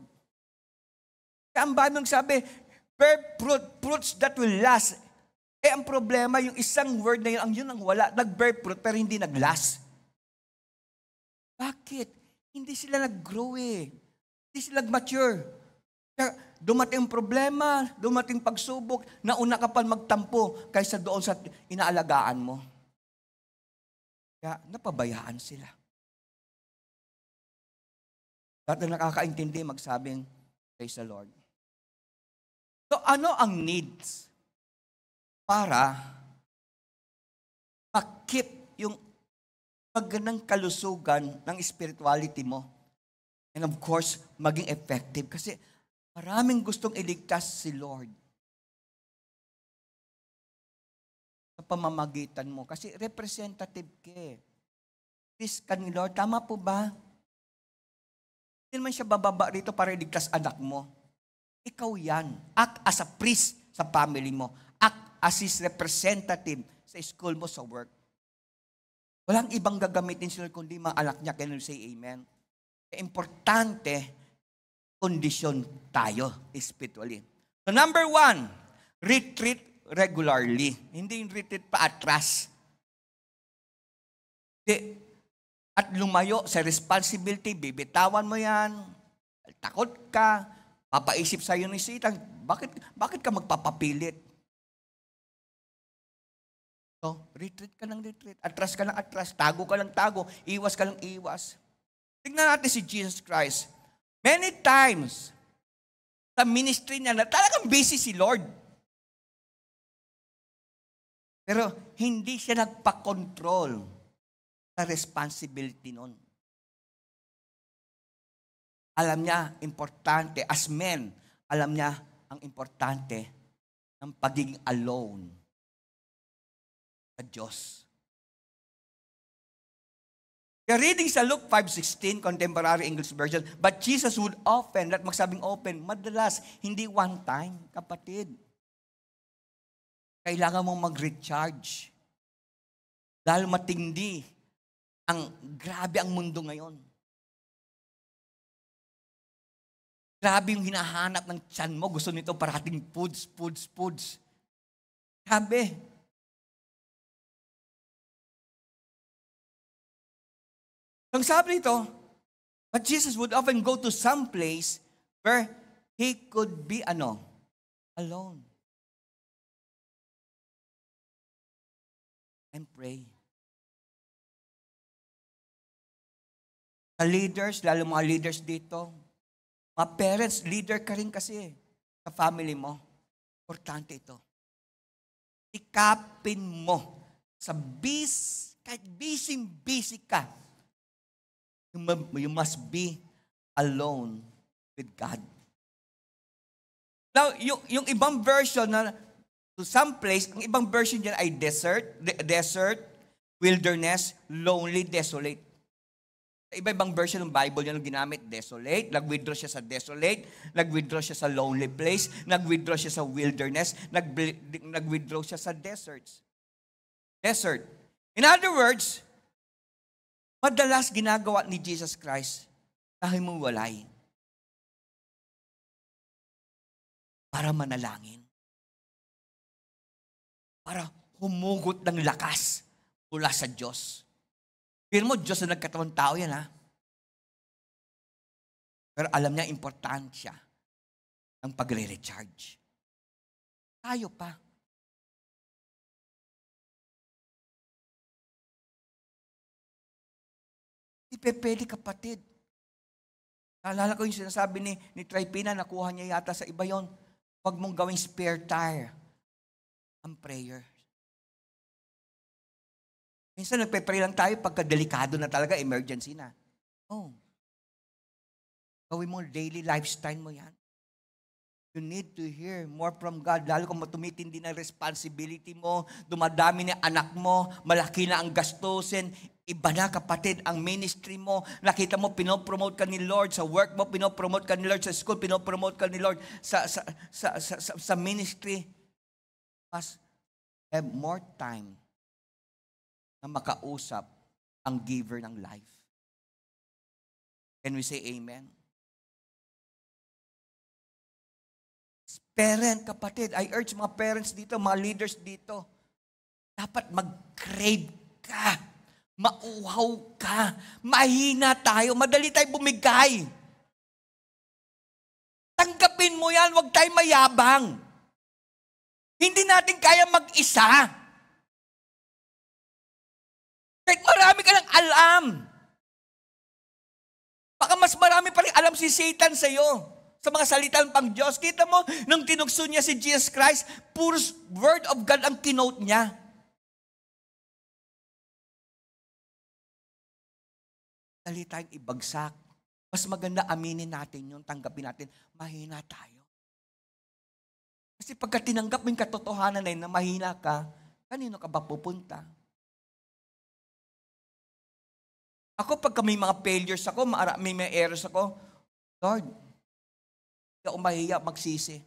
Kaya ang Bible sabi, bear fruits that will last. Eh, ang problema, yung isang word na yun ang wala. Nag-bear fruit, pero hindi nag-last. Bakit? Hindi sila nag-grow eh. Hindi sila nag-mature. Kaya dumating problema, dumating pagsubok, nauna ka pa magtampo kaysa doon sa inaalagaan mo. Kaya napabayaan sila. Dahil nakakaintindi magsabing, praise the Lord. So ano ang needs para makip yung magandang kalusugan ng spirituality mo? And of course, maging effective. Kasi maraming gustong iligtas si Lord sa pamamagitan mo. Kasi representative ka eh. Please ka ni Lord, tama po ba? Hindi naman siya bababa rito para iligtas anak mo. Ikaw yan. Act as a priest sa family mo. Act as his representative sa school mo, sa work. Walang ibang gagamitin sila kundi mga anak niya. Can you say amen? Importante, kondisyon tayo spiritually. So number 1, retreat regularly. Hindi yung retreat pa atras. At lumayo sa responsibility, bibitawan mo yan, takot ka, papaisip sa'yo ni Satan, bakit ka magpapapilit? So, retreat ka ng retreat, atras ka ng atras, tago ka ng tago, iwas ka ng iwas. Tingnan natin si Jesus Christ. Many times, sa ministry niya, na talagang busy si Lord. Pero hindi siya nagpa-control sa responsibility nun. Alam niya, importante, as men, alam niya ang importante ng pagiging alone sa Diyos. You're reading sa Luke 5:16, Contemporary English Version, but Jesus would often, at magsabing open, madalas, hindi one time, kapatid. Kailangan mong mag-recharge. Dahil matindi, grabe ang mundo ngayon. Grabe yung hinahanap ng tiyan mo. Gusto nito parating foods. Grabe. Ang sabi nito, but Jesus would often go to some place where he could be alone. And pray. Sa leaders, lalo mga leaders dito, mga parents, leader ka rin kasi sa family mo. Importante ito. Ikapin mo sa kahit busy ka, you must be alone with God. Now, yung ibang version na to some place, ang ibang version dyan ay desert, wilderness, lonely, desolate. Iba-ibang version ng Bible yan ang ginamit, desolate, nag-withdraw siya sa desolate, nag-withdraw siya sa lonely place, nag-withdraw siya sa wilderness, nag-withdraw siya sa deserts. Desert. In other words, madalas ginagawa ni Jesus Christ dahil mong walay para manalangin, para humugot ng lakas mula sa Diyos. Pero mo, Diyos na nagkatawang tao yan, ha? Pero alam niya, importansya ng pagre-recharge. Tayo pa. Di pwede, kapatid. Naalala ko yung sinasabi ni Tripina, nakuha niya yata sa iba yon. Huwag mong gawing spare tire ang prayer. Minsan nagpe-pray lang tayo pagka delikado na talaga, emergency na. Oh. Gawin mo daily lifestyle mo yan. You need to hear more from God. Lalo kung tumitindi na responsibility mo, dumadami na anak mo, malaki na ang gastusin, iba na kapatid ang ministry mo. Nakita mo, pinopromote ka ni Lord sa work mo, pinopromote ka ni Lord sa school, pinopromote ka ni Lord sa ministry. Must have more time na makausap ang giver ng life. Can we say amen? Parent, kapatid, I urge mga parents dito, mga leaders dito, dapat mag-crave ka, mauhaw ka, mahina tayo, madali tayo bumigay. Tanggapin mo yan, huwag tayo mayabang. Hindi natin kaya mag-isa. Kahit marami ka ng alam. Baka mas marami pa rin alam si Satan sa'yo. Sa mga salitang pang Diyos. Kita mo, nung tinukso niya si Jesus Christ, puro word of God ang kinote niya. Dali tayong ibagsak. Mas maganda aminin natin yun, tanggapin natin, mahina tayo. Kasi pagka tinanggap mo yung katotohanan na yun, na mahina ka, kanino ka ba pupunta? Ako, pagka may mga failures ako, may mga errors ako, Lord, hindi ako mahiya magsisi.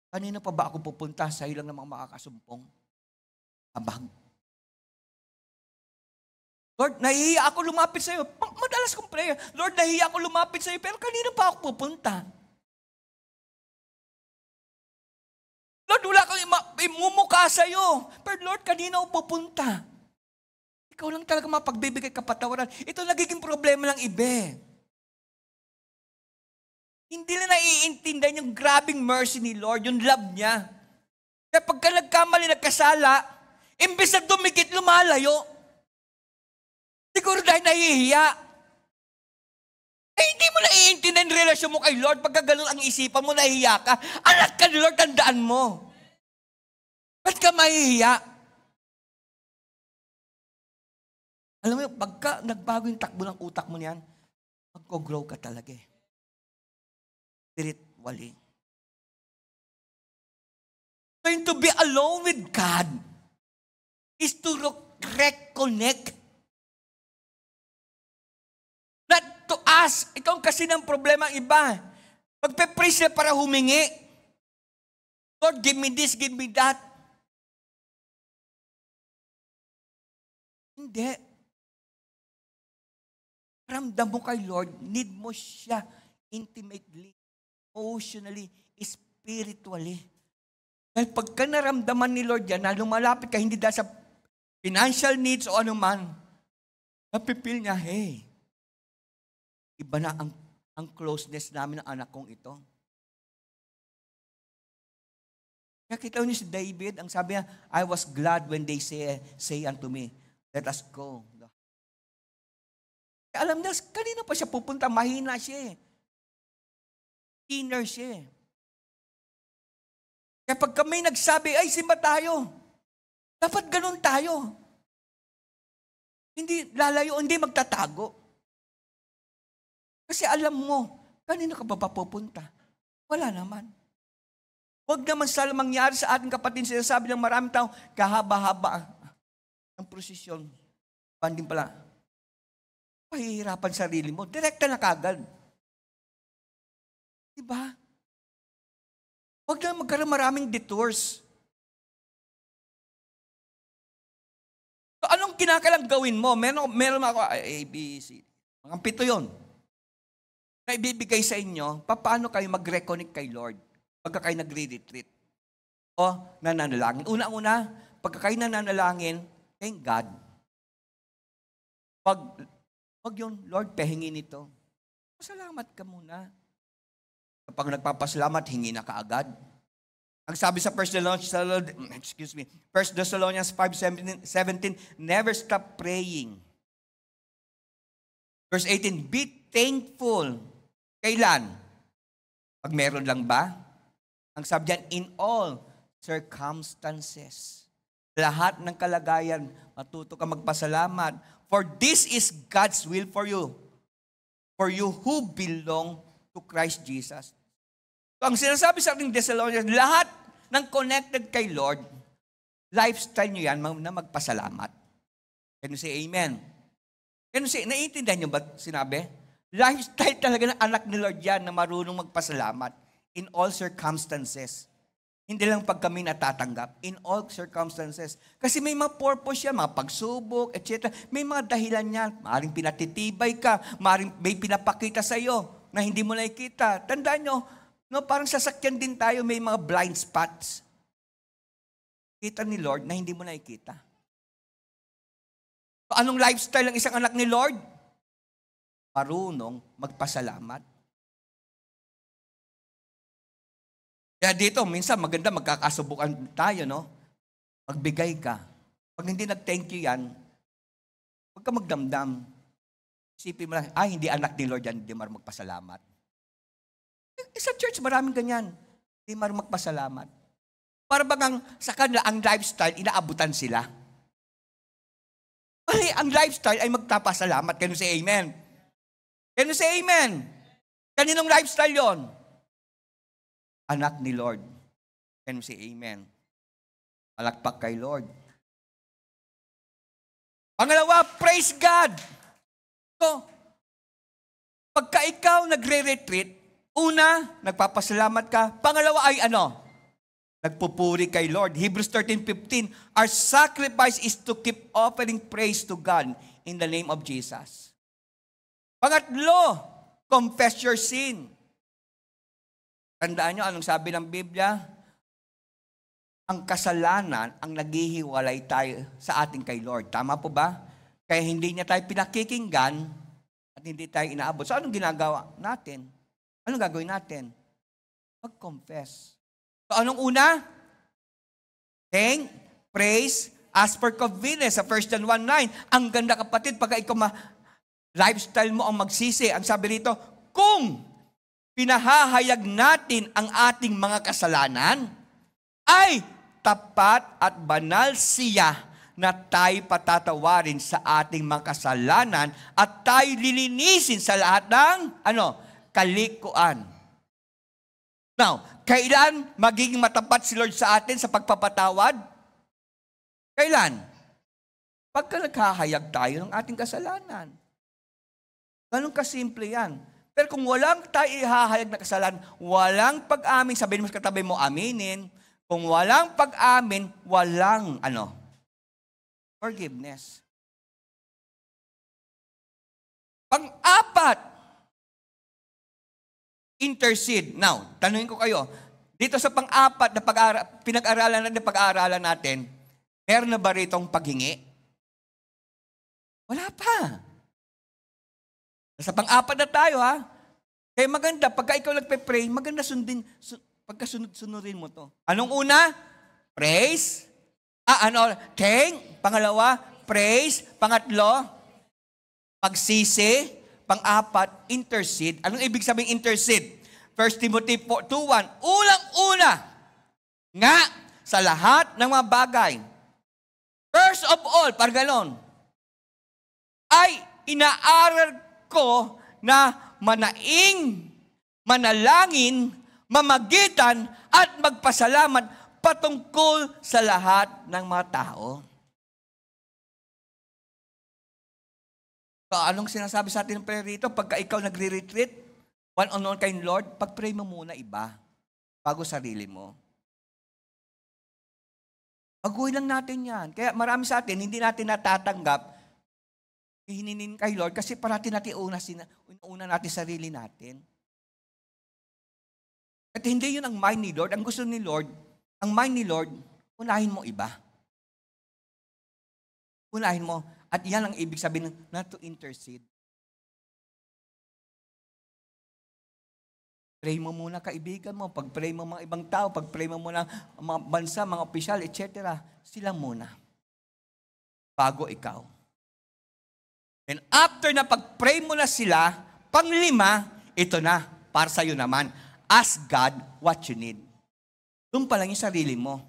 Kanino pa ba ako pupunta? Sa'yo lang namang makakasumpong. Abang. Lord, nahihiya ako lumapit sa'yo. Madalas kong prayer, Lord, nahihiya ako lumapit sa'yo, pero kanino pa ako pupunta? Lord, wala kang imumukha sa'yo. Pero Lord, kanino ako pupunta? Ikaw lang talaga mapagbibigay kapatawaran. Ito nagiging problema ng iba. Hindi na naiintindihan yung grabing mercy ni Lord, yung love niya. Kaya pagka nagkamali, nagkasala, imbes na dumikit, lumalayo. Siguro dahil nahihiya. Eh, hindi mo naiintindihan yung relasyon mo kay Lord. Pagka ganun ang isipan mo, nahihiya ka. Anak ka ni Lord, tandaan mo. Ba't ka mahihiya? Alam mo, pagka nagbago yung takbo ng utak mo niyan, mag-grow ka talaga eh. Spiritually. So, to be alone with God is to reconnect. Not to ask. Ikaw kasi ng problema ang iba. Magpe-pray sila para humingi. Lord, give me this, give me that. Hindi. Ramdam mo kay Lord, need mo siya intimately, emotionally, spiritually. Dahil pagka naramdaman ni Lord yan, na lumalapit ka, hindi dahil sa financial needs o anuman, napipil niya, hey, iba na ang closeness namin ng anak kong ito. Kaya kita niyo si David, ang sabi niya, I was glad when they say unto me, let us go. Kaya alam niya, kanina pa siya pupunta, mahina siya eh. Inner siya eh. Kaya pag kami nagsabi, ay simba tayo. Dapat ganun tayo. Hindi lalayo, hindi magtatago. Kasi alam mo, kanino ka ba papupunta? Wala naman. Huwag naman sana mangyari sa ating kapatid, sinasabi ng maraming tao, kahaba-haba ang prosesyon. Panding pala, pahihirapan sarili mo, direkta na kagad. Diba? Huwag na magkaroon maraming detours. So, anong kinakailangan gawin mo? Meron ako, A, B, C. Mga 7 yun. Na ibibigay sa inyo, paano kayo mag-reconnect kay Lord pagka kayo nagre-retreat? O, nananalangin. Una-una, pagka kayo nananalangin, thank God. Wag yun, Lord, pahingin ito. Pasalamat ka muna. Kapag nagpapasalamat, hingi na kaagad. Ang sabi sa 1 Thessalonians 5:17, never stop praying. Verse 18, be thankful. Kailan? Pag meron lang ba? Ang sabi diyan, in all circumstances. Lahat ng kalagayan, matuto ka magpasalamat. For this is God's will for you. For you who belong to Christ Jesus. So, ang sinasabi sa ating Thessalonians, lahat ng connected kay Lord, lifestyle nyo yan na magpasalamat. Can you say amen? Can you say, naiintindihan nyo ba sinabi? Lifestyle talaga ng anak ni Lord yan na marunong magpasalamat in all circumstances. Hindi lang pag kami natatanggap. In all circumstances. Kasi may mga purpose yan, mga pagsubok, etc. May mga dahilan yan. Maaring pinatitibay ka, maaring may pinapakita sa iyo na hindi mo nakikita. Tandaan nyo, no, parang sasakyan din tayo, may mga blind spots. Kita ni Lord na hindi mo nakikita. So, anong lifestyle ng isang anak ni Lord? Marunong magpasalamat. Kaya dito, minsan maganda magkakasubukan tayo, no? Magbigay ka. Pag hindi nag-thank you yan, huwag ka magdamdam. Isipin mo lang, hindi anak ni Lord yan, hindi marunong magpasalamat. Sa church, maraming ganyan. Hindi marunong magpasalamat. Para bang sa kanila, ang lifestyle, inaabutan sila. Ang lifestyle ay magpapasalamat. Kaya say amen. Can you say amen? Kaninong lifestyle yon? Anak ni Lord. Can you say amen? Palakpak kay Lord. Pangalawa, praise God. So, pagka ikaw nagre-retreat, una, nagpapasalamat ka. Pangalawa ay ano? Nagpupuri kay Lord. Hebrews 13:15, our sacrifice is to keep offering praise to God in the name of Jesus. Pangatlo, confess your sin. Tandaan nyo, anong sabi ng Biblia? Ang kasalanan ang naghihiwalay tayo sa ating kay Lord. Tama po ba? Kaya hindi niya tayo pinakikinggan at hindi tayo inaabot. So anong ginagawa natin? Anong gagawin natin? Mag-confess. So anong una? Thank, praise, ask for forgiveness sa 1 John 1:9. Ang ganda kapatid, pagka ikaw lifestyle mo ang magsisi. Ang sabi rito, kung pinahahayag natin ang ating mga kasalanan, ay tapat at banal siya na tayo patatawarin sa ating mga kasalanan at tayo lilinisin sa lahat ng kalikuan. Now, kailan magiging matapat si Lord sa atin sa pagpapatawad? Kailan? Pagka naghahayag tayo ng ating kasalanan. Ganun kasimple yan. Pero kung walang tayo ihahayag na kasalanan, walang pag-amin, sabihin mo sa katabi mo, aminin. Kung walang pag-amin, walang forgiveness. Pang-apat, intercede. Now, tanungin ko kayo, dito sa pang-apat na pinag-aralan natin, meron na ba ritong paghingi? Wala pa. Sa pang-apat na tayo, ha? Kaya maganda, pagka ikaw nagpe-pray, maganda pagka sunod-sunurin mo to. Anong una? Praise. Thank. Pangalawa, praise. Pangatlo, pagsisi. Pang-apat, intercede. Anong ibig sabihin intercede? 1 Timothy 2:1. Ulang-una nga sa lahat ng mga bagay. First of all, parang ganon, ay inaaral ko na manaing, manalangin, mamagitan at magpasalamat patungkol sa lahat ng mga tao. So, anong sinasabi sa atin ng prayer rito? Pagka ikaw nagre-retreat, one-on-one kay Lord, pag-pray mo muna iba, bago sarili mo. Baguhin lang natin yan. Kaya marami sa atin, hindi natin natatanggap, hininin kay Lord kasi parati natin una natin sarili natin. At hindi yun ang mind ni Lord. Ang gusto ni Lord, ang mind ni Lord, unahin mo iba. Unahin mo. At yan ang ibig sabihin na to intercede. Pray mo muna kaibigan mo. Pag-pray mo mga ibang tao, pag-pray mo muna mga bansa, mga opisyal, etc. Sila muna. Bago ikaw. And after na pag-pray mo na sila, panglima, ito na, para sa'yo naman. Ask God what you need. Doon pa lang yung sarili mo.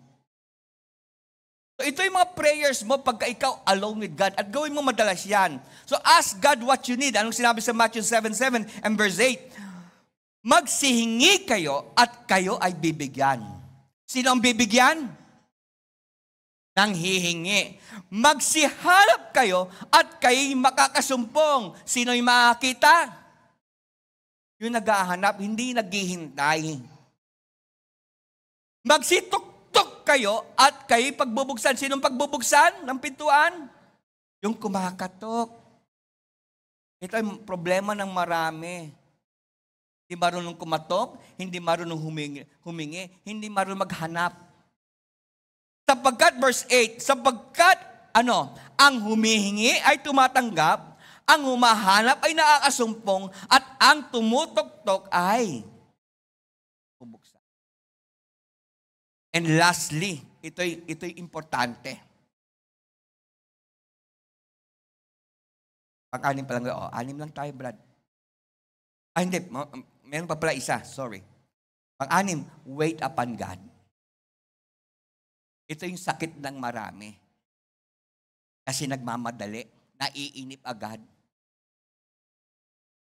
So ito yung mga prayers mo pagka ikaw alone with God. At gawin mo madalas yan. So ask God what you need. Anong sinabi sa Matthew 7:7 and verse 8? Magsihingi kayo at kayo ay bibigyan. Sino ang bibigyan? Nang hihingi. Magsihanap kayo at kayo'y makakasumpong. Sino'y makakita? Yung naghahanap, hindi naghihintay. Magsituktok kayo at kayo pagbubuksan. Sinong pagbubuksan ng pintuan? Yung kumakatok. Ito ay problema ng marami. Hindi marunong kumatok, hindi marunong humingi, hindi marunong maghanap. Sapagkat, verse 8, sapagkat, ang humihingi ay tumatanggap, ang humahanap ay nakakasumpong, at ang tumutoktok ay bubuksan. And lastly, ito'y importante. Pag-anim pa lang, anim lang tayo, Brad. Hindi, meron pa pala isa, sorry. Pang-anim, wait upon God. Ito yung sakit ng marami. Kasi nagmamadali, naiinip agad.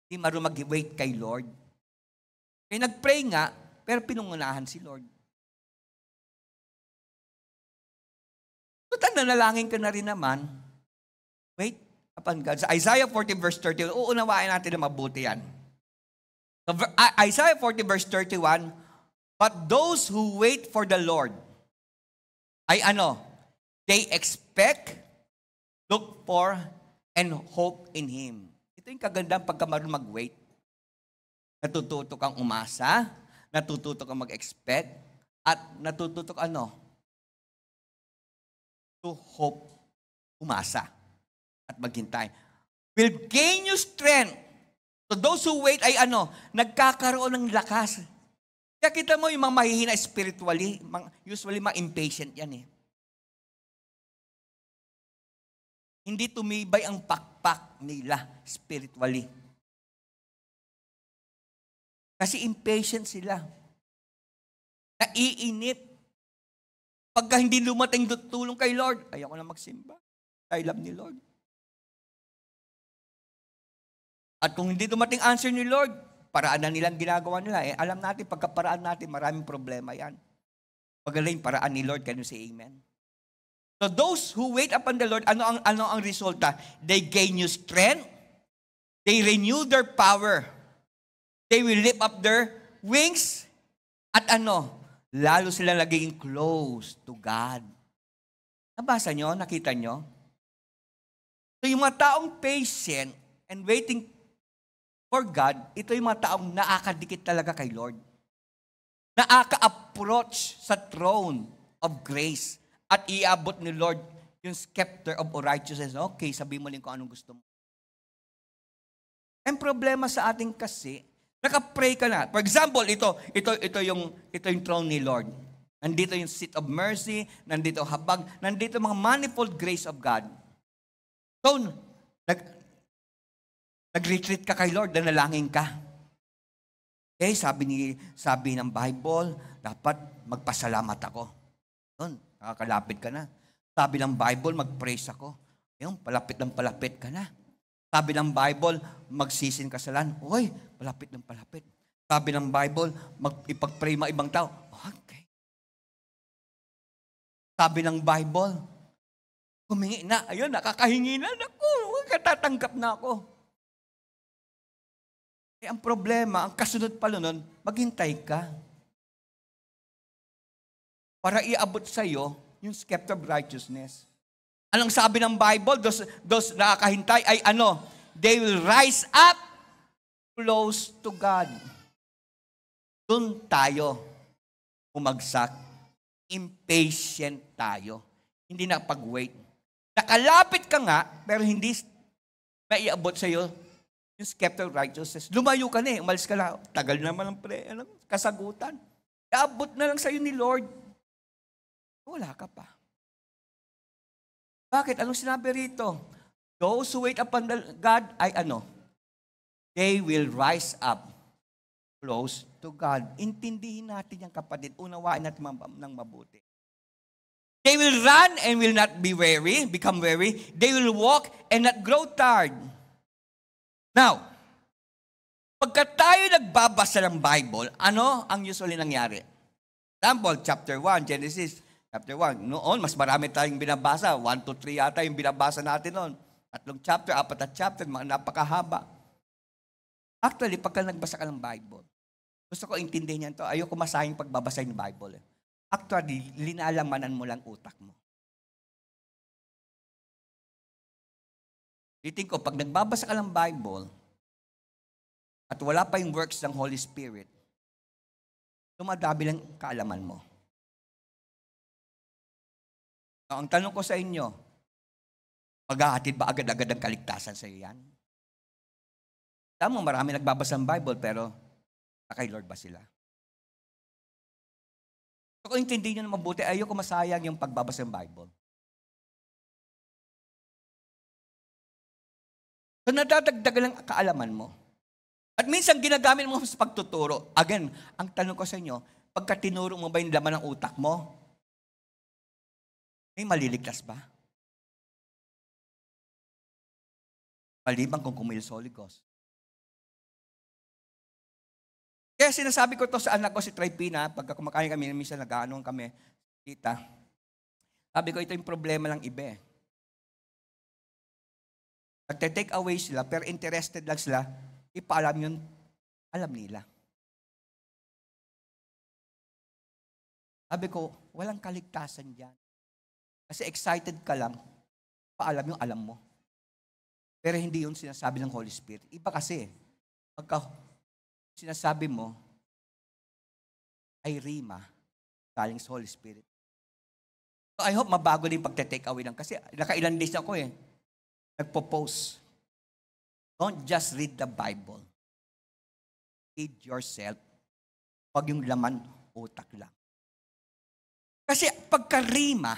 Hindi marunong mag-wait kay Lord. Kaya nag-pray nga, pero pinungunahan si Lord. Tutan, nanalangin ka na rin naman. Wait upon God. Sa Isaiah 40 verse 30, uunawain natin na mabuti yan. So, Isaiah 40 verse 31, but those who wait for the Lord, ay they expect, look for, and hope in Him. Ito yung kagandang pagka marunong mag-wait. Natututo kang umasa, natututo kang mag-expect, at natututo kang to hope, umasa, at maghintay. Will gain you strength. So those who wait ay nagkakaroon ng lakas. Kaya kita mo yung mga mahihina spiritually, usually mga impatient yan eh. Hindi tumibay ang pakpak nila spiritually. Kasi impatient sila. Naiinip. Pagka hindi lumating tulong kay Lord, ayoko na magsimba. I love ni Lord. At kung hindi dumating answer ni Lord, paraan na nilang ginagawa nila. Alam natin, pagkaparaan natin, maraming problema yan. Pagaling paraan ni Lord, can you say amen? So those who wait upon the Lord, ano ang resulta? They gain new strength. They renew their power. They will lift up their wings. At lalo sila naging close to God. Nabasa nyo? Nakita nyo? So yung mga taong patient and waiting for God, ito yung mga taong nakakadikit talaga kay Lord. Nakaka-approach sa throne of grace at iabot ni Lord yung scepter of righteousness. Okay, sabihin mo lang kung anong gusto mo. Ang problema sa ating kasi, naka-pray ka na. For example, ito yung throne ni Lord. Nandito yung seat of mercy, nandito habag, nandito mga manifold grace of God. So, nag-retreat ka kay Lord, nanalangin ka. Okay, sabi ng Bible, dapat magpasalamat ako. Doon, nakakalapit ka na. Sabi ng Bible, mag-praise ako. Yung palapit ng palapit ka na. Sabi ng Bible, magsisin kasalan. Uy, palapit ng palapit. Sabi ng Bible, ipag-pray mga ibang tao. Okay. Sabi ng Bible, humingi na. Ayun, nakakahingi na. Naku, katatanggap na ako. Ang problema, ang kasunod pala nun, maghintay ka. Para iabot sa'yo yung scepter of righteousness. Anong sabi ng Bible? Those nakakahintay ay they will rise up close to God. Doon tayo umagsak. Impatient tayo. Hindi nakapag-wait. Nakalapit ka nga, pero hindi maiabot sa'yo yung scepter of righteousness. Lumayo ka na umalis ka na. Tagal naman ang kasagutan. Iabot na lang sa'yo ni Lord. Wala ka pa. Bakit? Anong sinabi rito? Those who wait upon God ay they will rise up close to God. Intindihin natin yung kapatid. Unawain natin ng mabuti. They will run and will not be weary, become weary. They will walk and not grow tired. Now, pagka tayo nagbabasa ng Bible, ano ang usually nangyari? Example, chapter 1, Genesis, chapter 1. Noon, mas marami tayong binabasa. 1 to 3 yata yung binabasa natin noon. 3 chapter, 4 na chapter, mga napakahaba. Actually, pagka nagbasa ka ng Bible, gusto ko intindihin yan to. Ayoko masayang pagbabasa ng Bible. Actually, linalamanan mo lang utak mo. Titing ko, pag nagbabasa ka ng Bible, at wala pa yung works ng Holy Spirit, dumadabi lang kaalaman mo. So, ang tanong ko sa inyo, maghahatid ba agad-agad ang kaligtasan sa iyo yan? Tama, marami nagbabasa ng Bible, pero kay Lord ba sila? So, kung intindihin nyo na mabuti, ayoko masayang yung pagbabasa ng Bible. So, nadadagdagan ang kaalaman mo. At minsan, ginagamit mo sa pagtuturo. Again, ang tanong ko sa inyo, pagka tinuro mo ba yung laman ng utak mo, may maliligtas ba? Maliban kung kumilos sa Holy Ghost. Kaya sinasabi ko to sa anak ko, si Tripina, pagka kumakain kami, minsan nag-aanong kami, tita, sabi ko, ito yung problema lang iba eh. Nagte-take away sila, pero interested lang sila, ipaalam yun, alam nila. Sabi ko, walang kaligtasan dyan. Kasi excited ka lang, paalam yung alam mo. Pero hindi yun sinasabi ng Holy Spirit. Iba kasi, pagka sinasabi mo, ay rima, galing sa Holy Spirit. So I hope mabago din pagte-take away lang. Kasi nakailan days ako eh. Nagpo-post. Don't just read the Bible. Read yourself. Pag yung laman, utak lang. Kasi pagka-rima,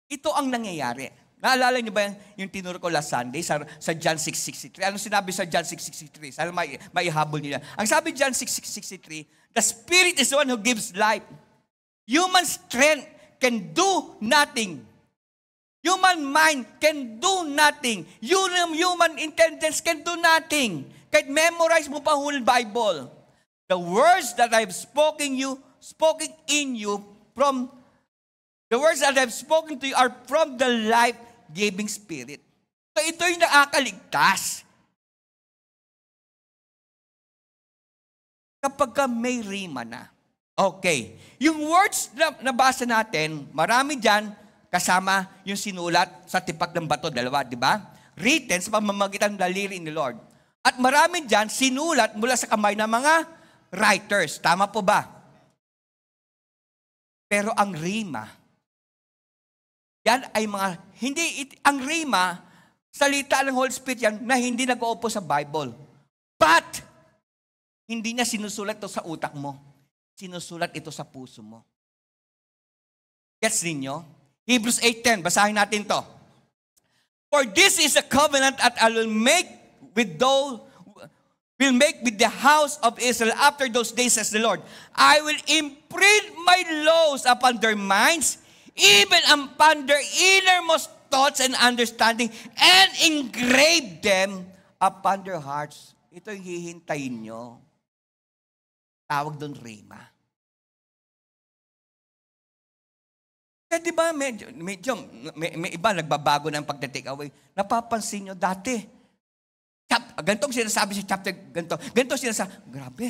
ito ang nangyayari. Naalala niyo ba yung tinuro ko last Sunday sa John 6:63? Anong sinabi sa John 6:63? Sana maihabol niyo yan. Ang sabi John 6:63, the Spirit is the one who gives life. Human strength can do nothing. Human mind can do nothing. Human intelligence can do nothing. Kahit memorize mo pa whole Bible. The words that I've spoken in you from the words that I've spoken to you are from the life-giving Spirit. So ito yung nakakaligtas. Kapag may rima na. Okay. Yung words na nabasa natin, marami dyan, kasama yung sinulat sa tipak ng bato, dalawa, di ba? Written sa pamamagitan ng daliri ni Lord. At marami dyan, sinulat mula sa kamay ng mga writers. Tama po ba? Pero ang rima, yan ay mga, ang rima, salita ng Holy Spirit yan na hindi nag-uupo sa Bible. But, hindi niya sinusulat ito sa utak mo. Sinusulat ito sa puso mo. Gets ninyo? Hebrews 8:10, basahin natin to. For this is a covenant that I will make with the house of Israel after those days, says the Lord. I will imprint my laws upon their minds, even upon their innermost thoughts and understanding, and engrave them upon their hearts. Ito yung hihintayin nyo. Tawag doon rema. Kaya di ba, may iba nagbabago ng pagte-take away. Napapansin nyo dati. Ganitong sinasabi sa chapter, ganito sinasabi. Grabe.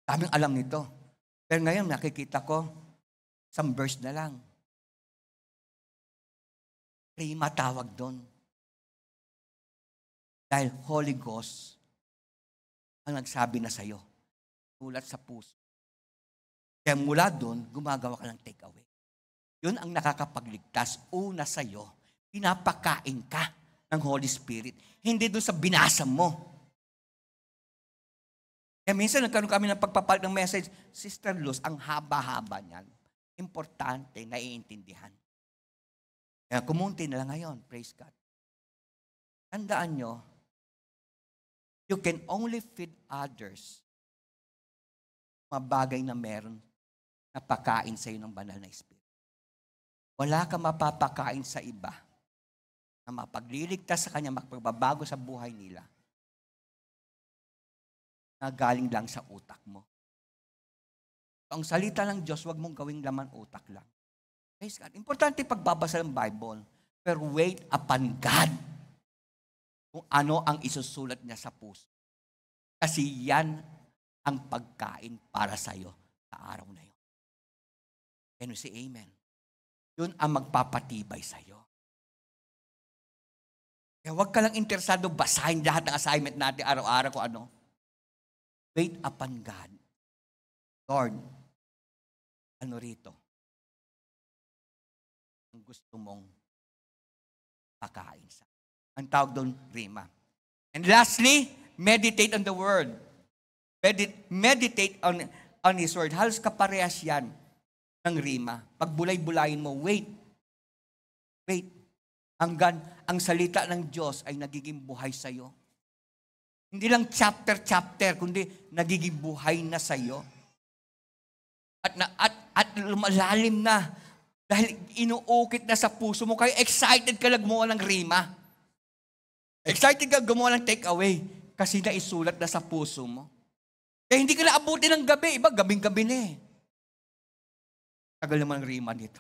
Daming alam nito. Pero ngayon nakikita ko, isang verse na lang. Rima tawag doon. Dahil Holy Ghost ang nagsabi na sa'yo. Ulat sa puso. Kaya mula doon, gumagawa ka ng take away. Yun ang nakakapagligtas. Una sa'yo, pinapakain ka ng Holy Spirit. Hindi doon sa binasa mo. Kaya minsan nagkaroon kami ng pagpapalit ng message, Sister Luz, ang haba-haba niyan. Importante, naiintindihan. Kaya kumunti na lang ngayon. Praise God. Tandaan nyo, you can only feed others mga bagay na meron na pakain sa iyo ng banal na Espiritu. Wala kang mapapakain sa iba na mapagliligtas sa kanya, magpagbabago sa buhay nila na galing lang sa utak mo. Ang salita ng Diyos, huwag mong gawing laman utak lang. Praise God. Importante pagbabasa ng Bible, pero wait upon God kung ano ang isusulat niya sa puso. Kasi yan ang pagkain para sa iyo sa araw na yun. Can we say amen? Yun ang magpapatibay sa'yo. Kaya huwag ka lang interesado basahin lahat ng assignment natin araw-araw kung ano. Wait upon God. Lord, ano rito? Ang gusto mong pakain sa. Ang tawag doon, rima. And lastly, meditate on the Word. Meditate on His Word. Halos kaparehas yan ng rima. Pag bulay-bulayin mo, wait. Hanggang ang salita ng Diyos ay nagiging buhay sa'yo. Hindi lang chapter, kundi nagiging buhay na sa'yo. At lumalalim na. Dahil inuukit na sa puso mo, kaya excited ka lang gumawa ng rima. Excited ka gumawa ng take away. Kasi naisulat na sa puso mo. Kaya hindi ka na abutin ng gabi. Iba, gabing-gabi na eh. Tagal naman ang rima nito.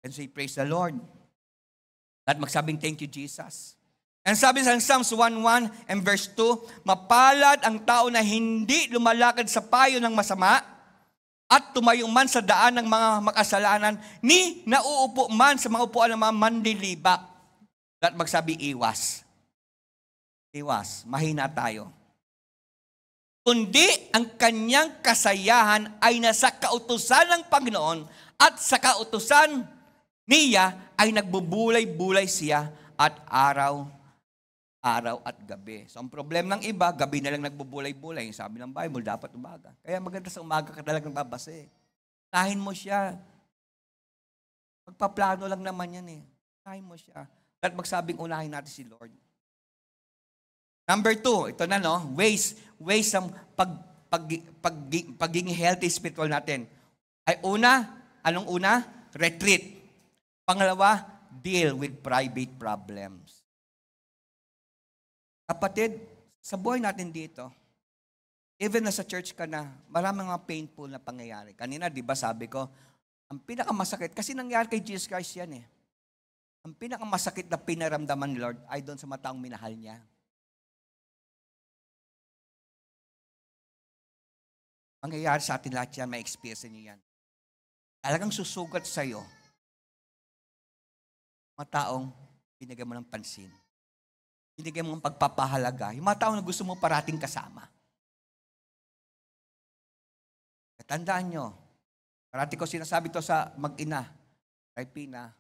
And say, praise the Lord. At magsabing, thank you, Jesus. And sabi sa Psalms 1:1 and verse 2, mapalad ang tao na hindi lumalakad sa payo ng masama at tumayo man sa daan ng mga makasalanan, ni nauupo man sa mga upuan ng mga mandilibak. At magsabi, iwas. Iwas. Mahina tayo. Kundi ang kanyang kasayahan ay nasa kautusan ng Panginoon at sa kautusan niya ay nagbubulay-bulay siya at araw at gabi. So ang problema ng iba, gabi na lang nagbubulay-bulay. Sabi ng Bible, dapat umaga. Kaya maganda sa umaga ka talagang babasa eh. Tahin mo siya. Magpaplano lang naman yan eh. Tahin mo siya. At magsabing unahin natin si Lord. Number 2, ito na no, ways ng pagiging healthy spiritual natin. Ay anong una? Retreat. Pangalawa, deal with private problems. Kapatid, sa buhay natin dito, even na sa church ka na, maraming mga painful na pangyayari. Kanina, di ba sabi ko, ang pinakamasakit, kasi nangyari kay Jesus Christ yan eh. Ang pinakamasakit na pinaramdaman ni Lord ay doon sa mga taong minahal niya. Mangyayari sa atin lahat yan, may experience niyo yan. Talagang susugat sa'yo, mga taong binigyan mo ng pansin. Binigyan mo ng pagpapahalaga. Yung mga taong na gusto mo parating kasama. Tandaan nyo, parati ko sinasabi to sa mag-ina, kay Pina,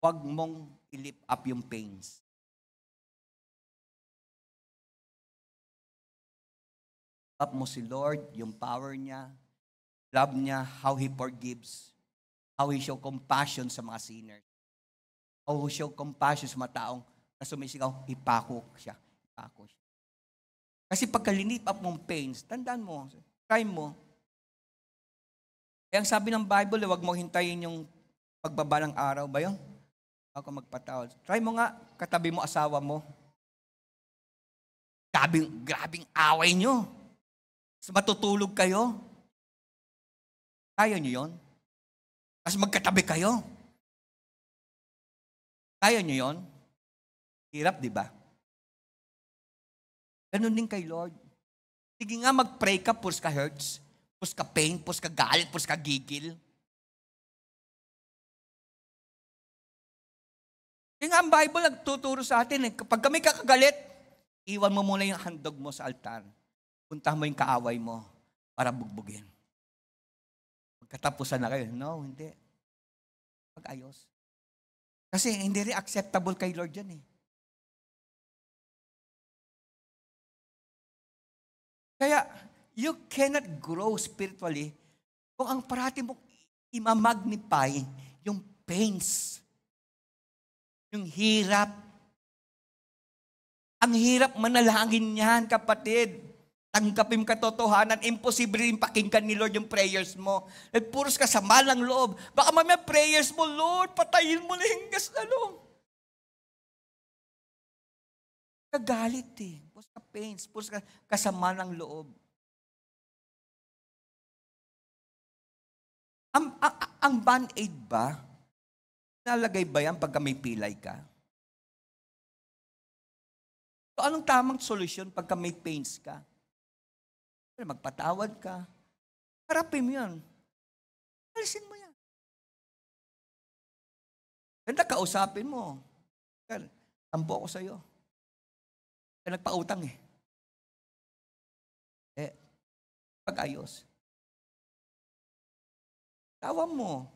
huwag mong i-lift up yung pains. Up mo si Lord, yung power niya, love niya, how He forgives, how He show compassion sa mga sinners. How He show compassion sa mga taong na sumisigaw, ipako siya. Kasi pagka linip up mong pains, tandaan mo, try mo. Kaya ang sabi ng Bible, huwag mo hintayin yung pagbaba ng araw ba yun? Ako magpatawad. Try mo nga, katabi mo asawa mo. Grabing away nyo. Matutulog kayo. Kaya nyo yun? Kasi magkatabi kayo. Kaya nyo yun? Hirap, di ba? Ganun din kay Lord. Sige nga, mag-pray ka, pus ka hurts, pus ka pain, pus ka galit, pus ka gigil. Sige nga, ang Bible nagtuturo sa atin, kapag kami kakagalit, iwan mo muna yung handog mo sa altar. Punta mo yung kaaway mo para bugbugin. Pagkatapusan na kayo, no, hindi. Pag-ayos. Kasi hindi rin acceptable kay Lord yan eh. Kaya, you cannot grow spiritually kung ang parati mo imamagnify yung pains, yung hirap. Ang hirap manalangin yan, kapatid. Tanggapin mo katotohanan, imposible rin pakinggan ni Lord yung prayers mo. Puros ka sama ng loob. Baka mamaya prayers mo, Lord, patayin mo na yung kagalit eh. Puros ka pains, puros ka kasama ng loob. Ang band-aid ba, nalagay ba yan pagka may pilay ka? So, anong tamang solusyon pagka may pains ka? Magpatawad ka. Harapin mo yan. Alisin mo yan. Ganda, kausapin mo. Sir, tampo ako sa'yo. Kaya nagpautang eh. Pag-ayos. Tawa mo.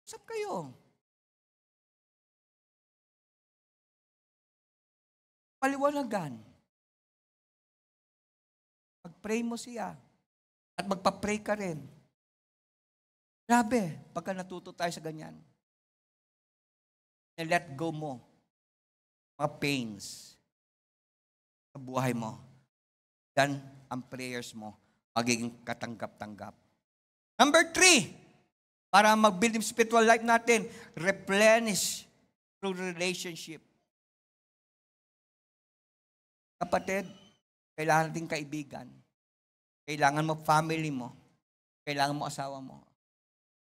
Usap kayo. Paliwanagan. Pag-pray mo siya. At magpa-pray ka rin. Grabe, pagka natuto tayo sa ganyan. Let go mo. Mga pains sa buhay mo. Then, ang prayers mo magiging katanggap-tanggap. Number 3, para mag-build yung spiritual life natin, replenish through relationship. Kapatid, kailangan natin kaibigan. Kailangan mo family mo. Kailangan mo asawa mo.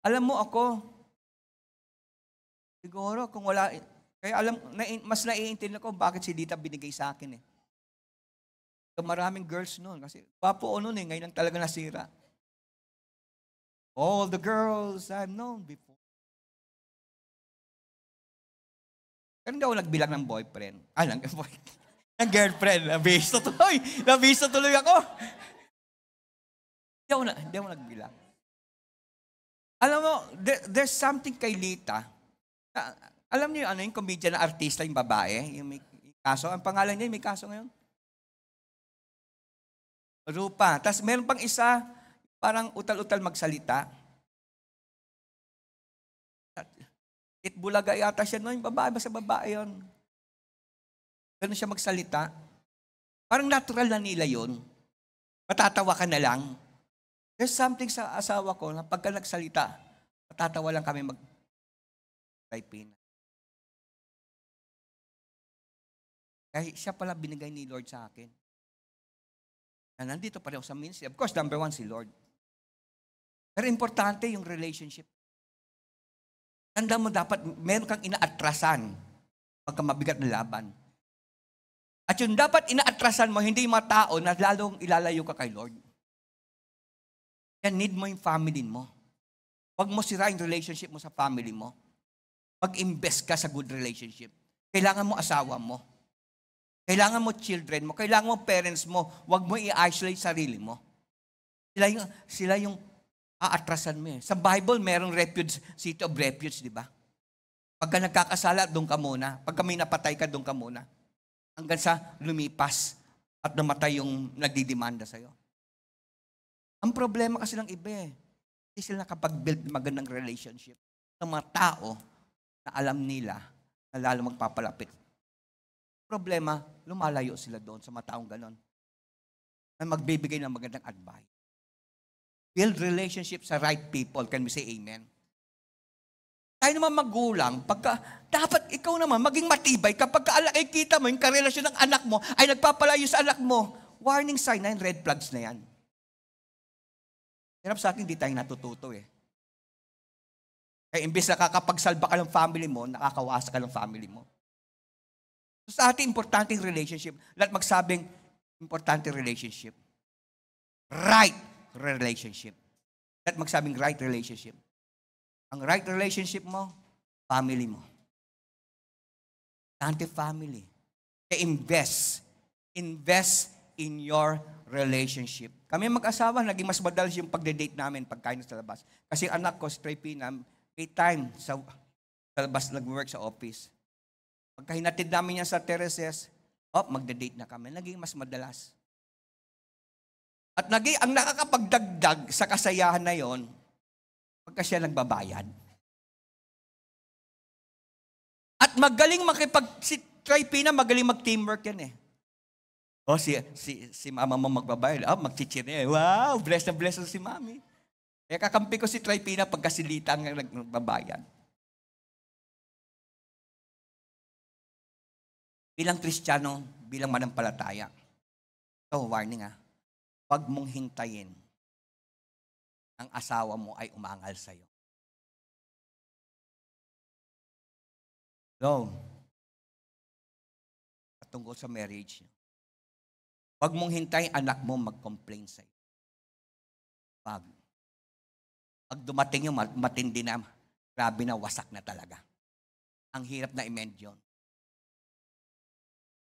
Alam mo ako, siguro kung wala, kaya mas naiintindihan ko bakit si Dita binigay sa akin eh. So, maraming girls noon kasi papo o noon eh, ngayon lang talaga nasira. All the girls I've known before. Pero hindi ako nagbilang ng boyfriend. Ng girlfriend. Nabisto tuloy ako. Hindi ako nagbilang. Alam mo, there's something kay Lita. Alam niyo yung comedian na artista, yung babae, yung may kaso. Ang pangalan niya, may kaso ngayon. Rupa. Tapos meron pang isa, parang utal-utal magsalita. Itbulaga yata siya noon, yung babae, basta babae yun. Ganun siya magsalita. Parang natural na nila yun. Matatawa ka na lang. There's something sa asawa ko na pagka nagsalita, matatawa lang kami mag-typin. Kaya siya pala binigay ni Lord sa akin. Na nandito pa rin ako sa ministry. Of course, number 1 si Lord. Pero importante yung relationship. Tanda mo dapat, meron kang inaatrasan pagka mabigat na laban. At yung dapat inaatrasan mo, hindi yung mga tao na lalong ilalayo ka kay Lord. Kaya need mo yung family mo. Huwag mo sirain yung relationship mo sa family mo. Mag-invest ka sa good relationship. Kailangan mo asawa mo. Kailangan mo children mo. Kailangan mo parents mo. Huwag mo i-isolate sarili mo. Sila yung aatrasan mo eh. Sa Bible, merong refuge, city of refuge, di ba? Pagka nagkakasala, doon ka muna. Pagka may napatay ka, doon ka muna. Hanggang sa lumipas at namatay yung nagdidemanda sa'yo. Ang problema kasi ng iba eh, hindi sila nakapag-build magandang relationship sa mga tao na alam nila na lalo magpapalapit. Problema, lumalayo sila doon sa mga taong ganon na magbibigay ng magandang advice. Build relationship sa right people. Can we say amen? Tayo naman magulang, dapat ikaw naman maging matibay kapag kita mo yung karelasyon ng anak mo ay nagpapalayo sa anak mo, warning sign na yan, red flags na yan. Hirap sa atin, hindi tayo natututo eh. Kaya imbes na kakapagsalba ka ng family mo, nakakawasa ka ng family mo. So sa atin, importante yung relationship. Lahat magsabing, importante relationship. Right relationship. Lahat magsabing right relationship. Ang right relationship mo, family mo. Importante family. Kaya invest in your relationship. Kami mag-asawa, naging mas madalas yung pagde-date namin pagkain sa labas. Kasi anak ko, si Tripina, may time sa labas, nag-work sa office. Pagka hinatid namin yan sa terraces, magde-date na kami. Naging mas madalas. At ang nakakapagdagdag sa kasayahan na yon, pagka siya nagbabayad. At magaling si Tripina, magaling mag-teamwork yan eh. Si mama mo magbabayad. Mag-chichir niya. Wow, blessed na si mami. Kaya kakampi ko si Tripina pagka si Lita ang nagbabayad. Bilang Kristiyano, bilang manampalataya. Warning huwag mong hintayin ang asawa mo ay umangal sa'yo. Patungkol sa marriage. Huwag mong hintayin anak mo mag-complain sa'yo. Pag dumating yung matindi na, grabe na, wasak na talaga. Ang hirap na i-mend yun.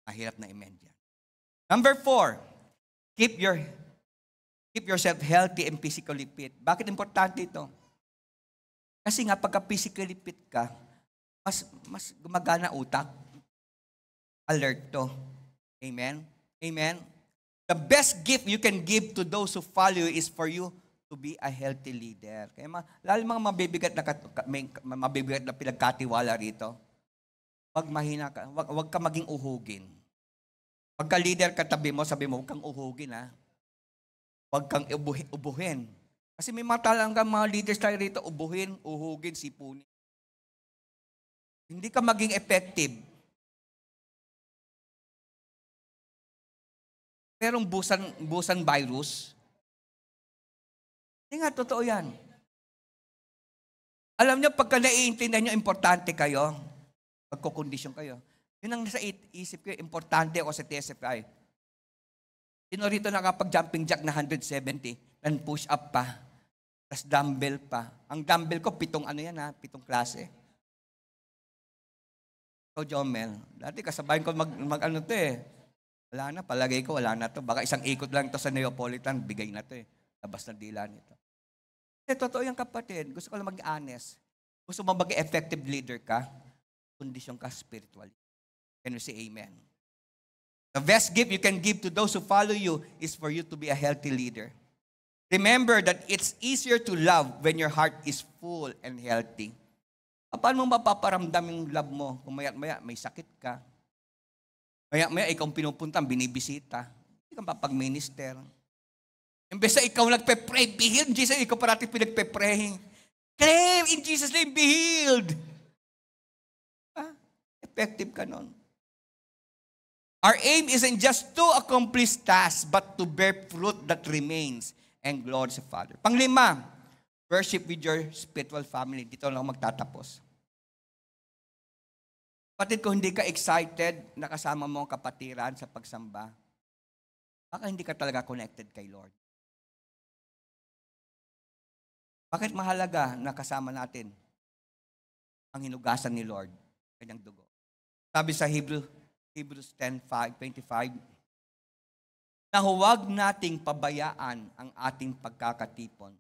Mahirap na i-mend yan. Number 4, keep yourself healthy and physically fit. Bakit importante ito? Kasi nga, pagka physically fit ka, mas gumagana utak. Alert to. Amen? Amen? The best gift you can give to those who follow you is for you to be a healthy leader. Kaya lalo mga mabibigat na pinagkatiwala rito, wag mahina ka, wag ka maging uhugin. Pagka leader ka tabi mo, sabi mo, wag kang uhugin ha. Wag kang ubuhin. Kasi may mga leaders tayo rito, ubuhin, uhugin, sipunin. Hindi ka maging effective. Merong busan virus. Hindi nga, totoo yan. Alam niyo, pagka naiintindihan niyo, importante kayo, pagkukondisyon kayo, yun ang nasa isip ko, importante ako sa TSFI. Sino rito nakapag-jumping jack na 170, and push up pa, tas dumbbell pa. Ang dumbbell ko, 7 klase. So, Jomel, dati kasabayan ko mag-ano to eh. Wala na, palagay ko, wala na to. Baka isang ikot lang to sa Neapolitan, bigay na to eh. Labas na dila nito. Kasi totoo yung kapatid, gusto ko lang mag-honest. Gusto mo maging effective leader ka, kondisyon ka spiritually. Can you say amen? The best gift you can give to those who follow you is for you to be a healthy leader. Remember that it's easier to love when your heart is full and healthy. Paano mo mapaparamdam yung love mo kung maya may sakit ka? Maya ikaw pinupunta, binibisita. Hindi ka papag-minister. Imbes na ikaw nagpe-pray, be healed in Jesus, ikaw parati pinagpe-pray. Claim in Jesus' name, be healed. Effective ka nun. Our aim isn't just to accomplish tasks, but to bear fruit that remains and glorifies the Father. 5, worship with your spiritual family. Dito lang ako magtatapos. Kapatid, kung hindi ka excited na kasama mo ang kapatiran sa pagsamba, baka hindi ka talaga connected kay Lord. Bakit mahalaga na kasama natin ang hinugasan ni Lord, kanyang dugo? Sabi sa Hebrews 10:25, na huwag nating pabayaan ang ating pagkakatipon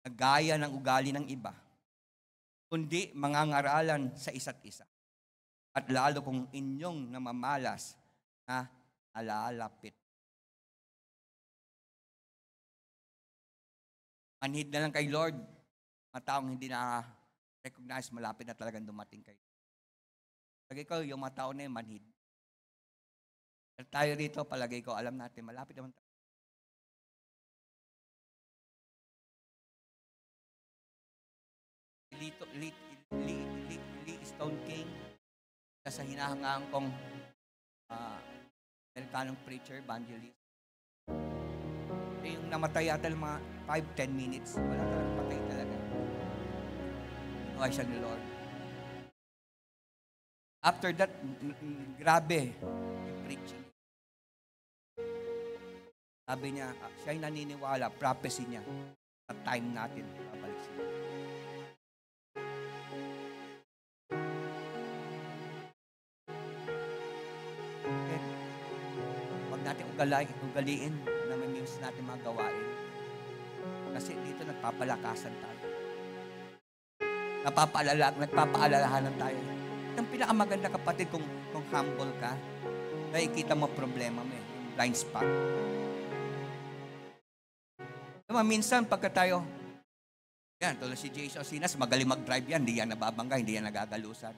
na gaya ng ugali ng iba, kundi mangangaralan sa isa't isa. At lalo kung inyong namamalas na alalapit. Manhid na lang kay Lord, mga taong hindi na-recognize, malapit na talagang dumating kayo. Palagay ko, yung mga tao na yung manhid. At tayo rito, palagay ko, alam natin, malapit naman tayo. Lee Stone King, sa hinahangaan kong Amerikanong preacher, evangelist. Yung namatay yata ng mga 5-10 minutes, wala talaga, patay talaga. Inuhay siya ni Lord. After that, grabe yung preaching. Sabi niya, siya'y naniniwala, prophecy niya, sa time natin, babalik siya. Huwag natin ugaliin na may news natin mga gawain. Kasi dito nagpapalakasan tayo. Nagpapaalalahanan tayo. Ang pinakamaganda kapatid kung humble ka, nakikita mo problema mo yung blind spot. Minsan pagka tayo, yan, tulad si Jason Sinas, magaling mag-drive yan, hindi yan nababangga, hindi yan nagagalusan.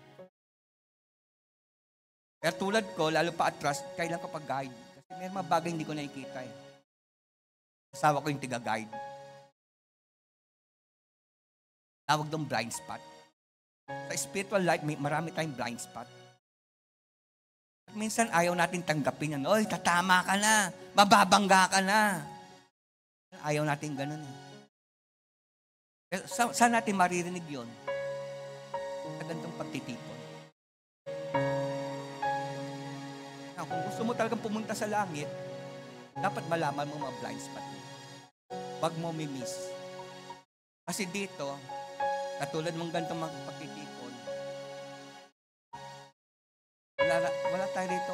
Kaya tulad ko, lalo pa atras, kailan ko pag-guide. Kasi may mga bagay hindi ko nakikita eh. Asawa ko yung tiga-guide. Tawag doon blind spot. Sa spiritual life, marami tayong blind spot. At minsan ayaw natin tanggapin yan. Oy, tatama ka na. Mababangga ka na. Ayaw natin ganun. Saan natin maririnig yun? Sa gandong pagtitipon. Kung gusto mo talagang pumunta sa langit, Dapat malaman mo mga blind spot mo. Huwag mo mimiss. Kasi dito, katulad mong ganitong mga pagtitipon, wala tayo rito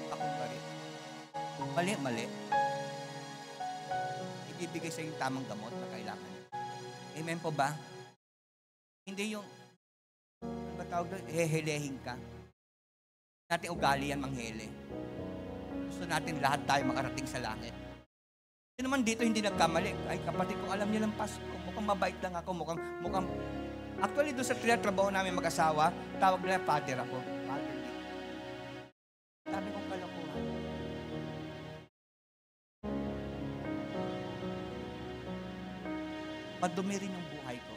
pakumbari. Mali. Ibibigay sa yung tamang gamot na kailangan. Amen po ba? Hindi yung, ano ba tawag doon? Hehelehin ka. Natin ugali yan manghele. Gusto natin lahat tayo makarating sa langit. Yun naman dito hindi nagkamali. Ay kapatid, kung alam niyo lang Pasko, mukhang mabait lang ako, mukhang actually doon sa trabaho namin mag-asawa, tawag nila father ako. Father Nick. Sabi kong kalokohan. Madumi rin yung buhay ko.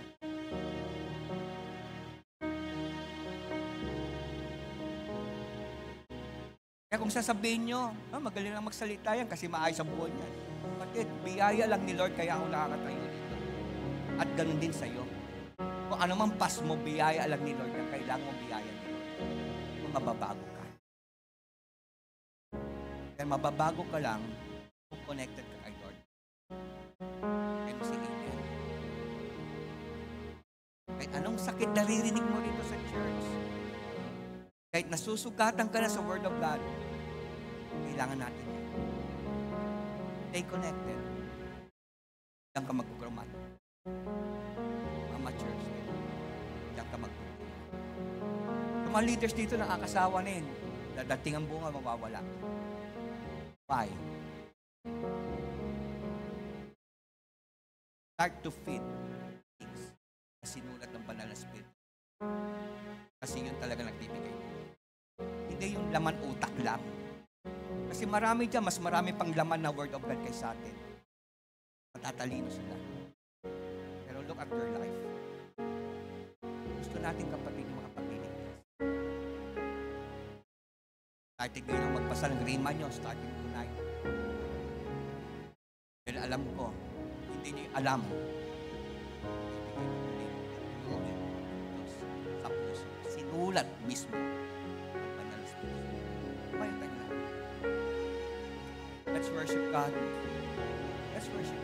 Kaya kung sasabihin nyo, magaling lang magsalita yan kasi maayos ang buhay niyan. Kapatid, biyaya lang ni Lord kaya ako nakakatayo dito. At ganun din sa'yo. Kung ano man pas mo, biyaya lang ni Lord yan, kailangan mo biyaya ni Lord. Kung mababago ka. Kaya mababago ka lang kung connected ka kay Lord. Kaya mo si Amen. Kahit anong sakit naririnig mo rito sa church, kahit nasusugatan ka na sa Word of God, kailangan natin yan. Stay connected. Diyan ka mag-gromat. Mga church. Diyan ka mag-gromat. Yung mga leaders dito nakakasawa na yun. Dadating ang bunga, mawawala. Why? Start to feed things na sinulat ng banal na Espiritu. Kasi yun talaga nagbibigay. Hindi yung laman utak lang. Kasi marami dyan, mas marami pang laman na Word of God kaysa atin. Matatalino sila. Pero look at your life. Gusto natin kapatid yung mga pagliligtas. Starting kayo ng magbasa ng rima nyo, starting tonight. Dahil alam ko, hindi nyo alam. Sa puso. Sinulat mismo. Let's worship God. Let's worship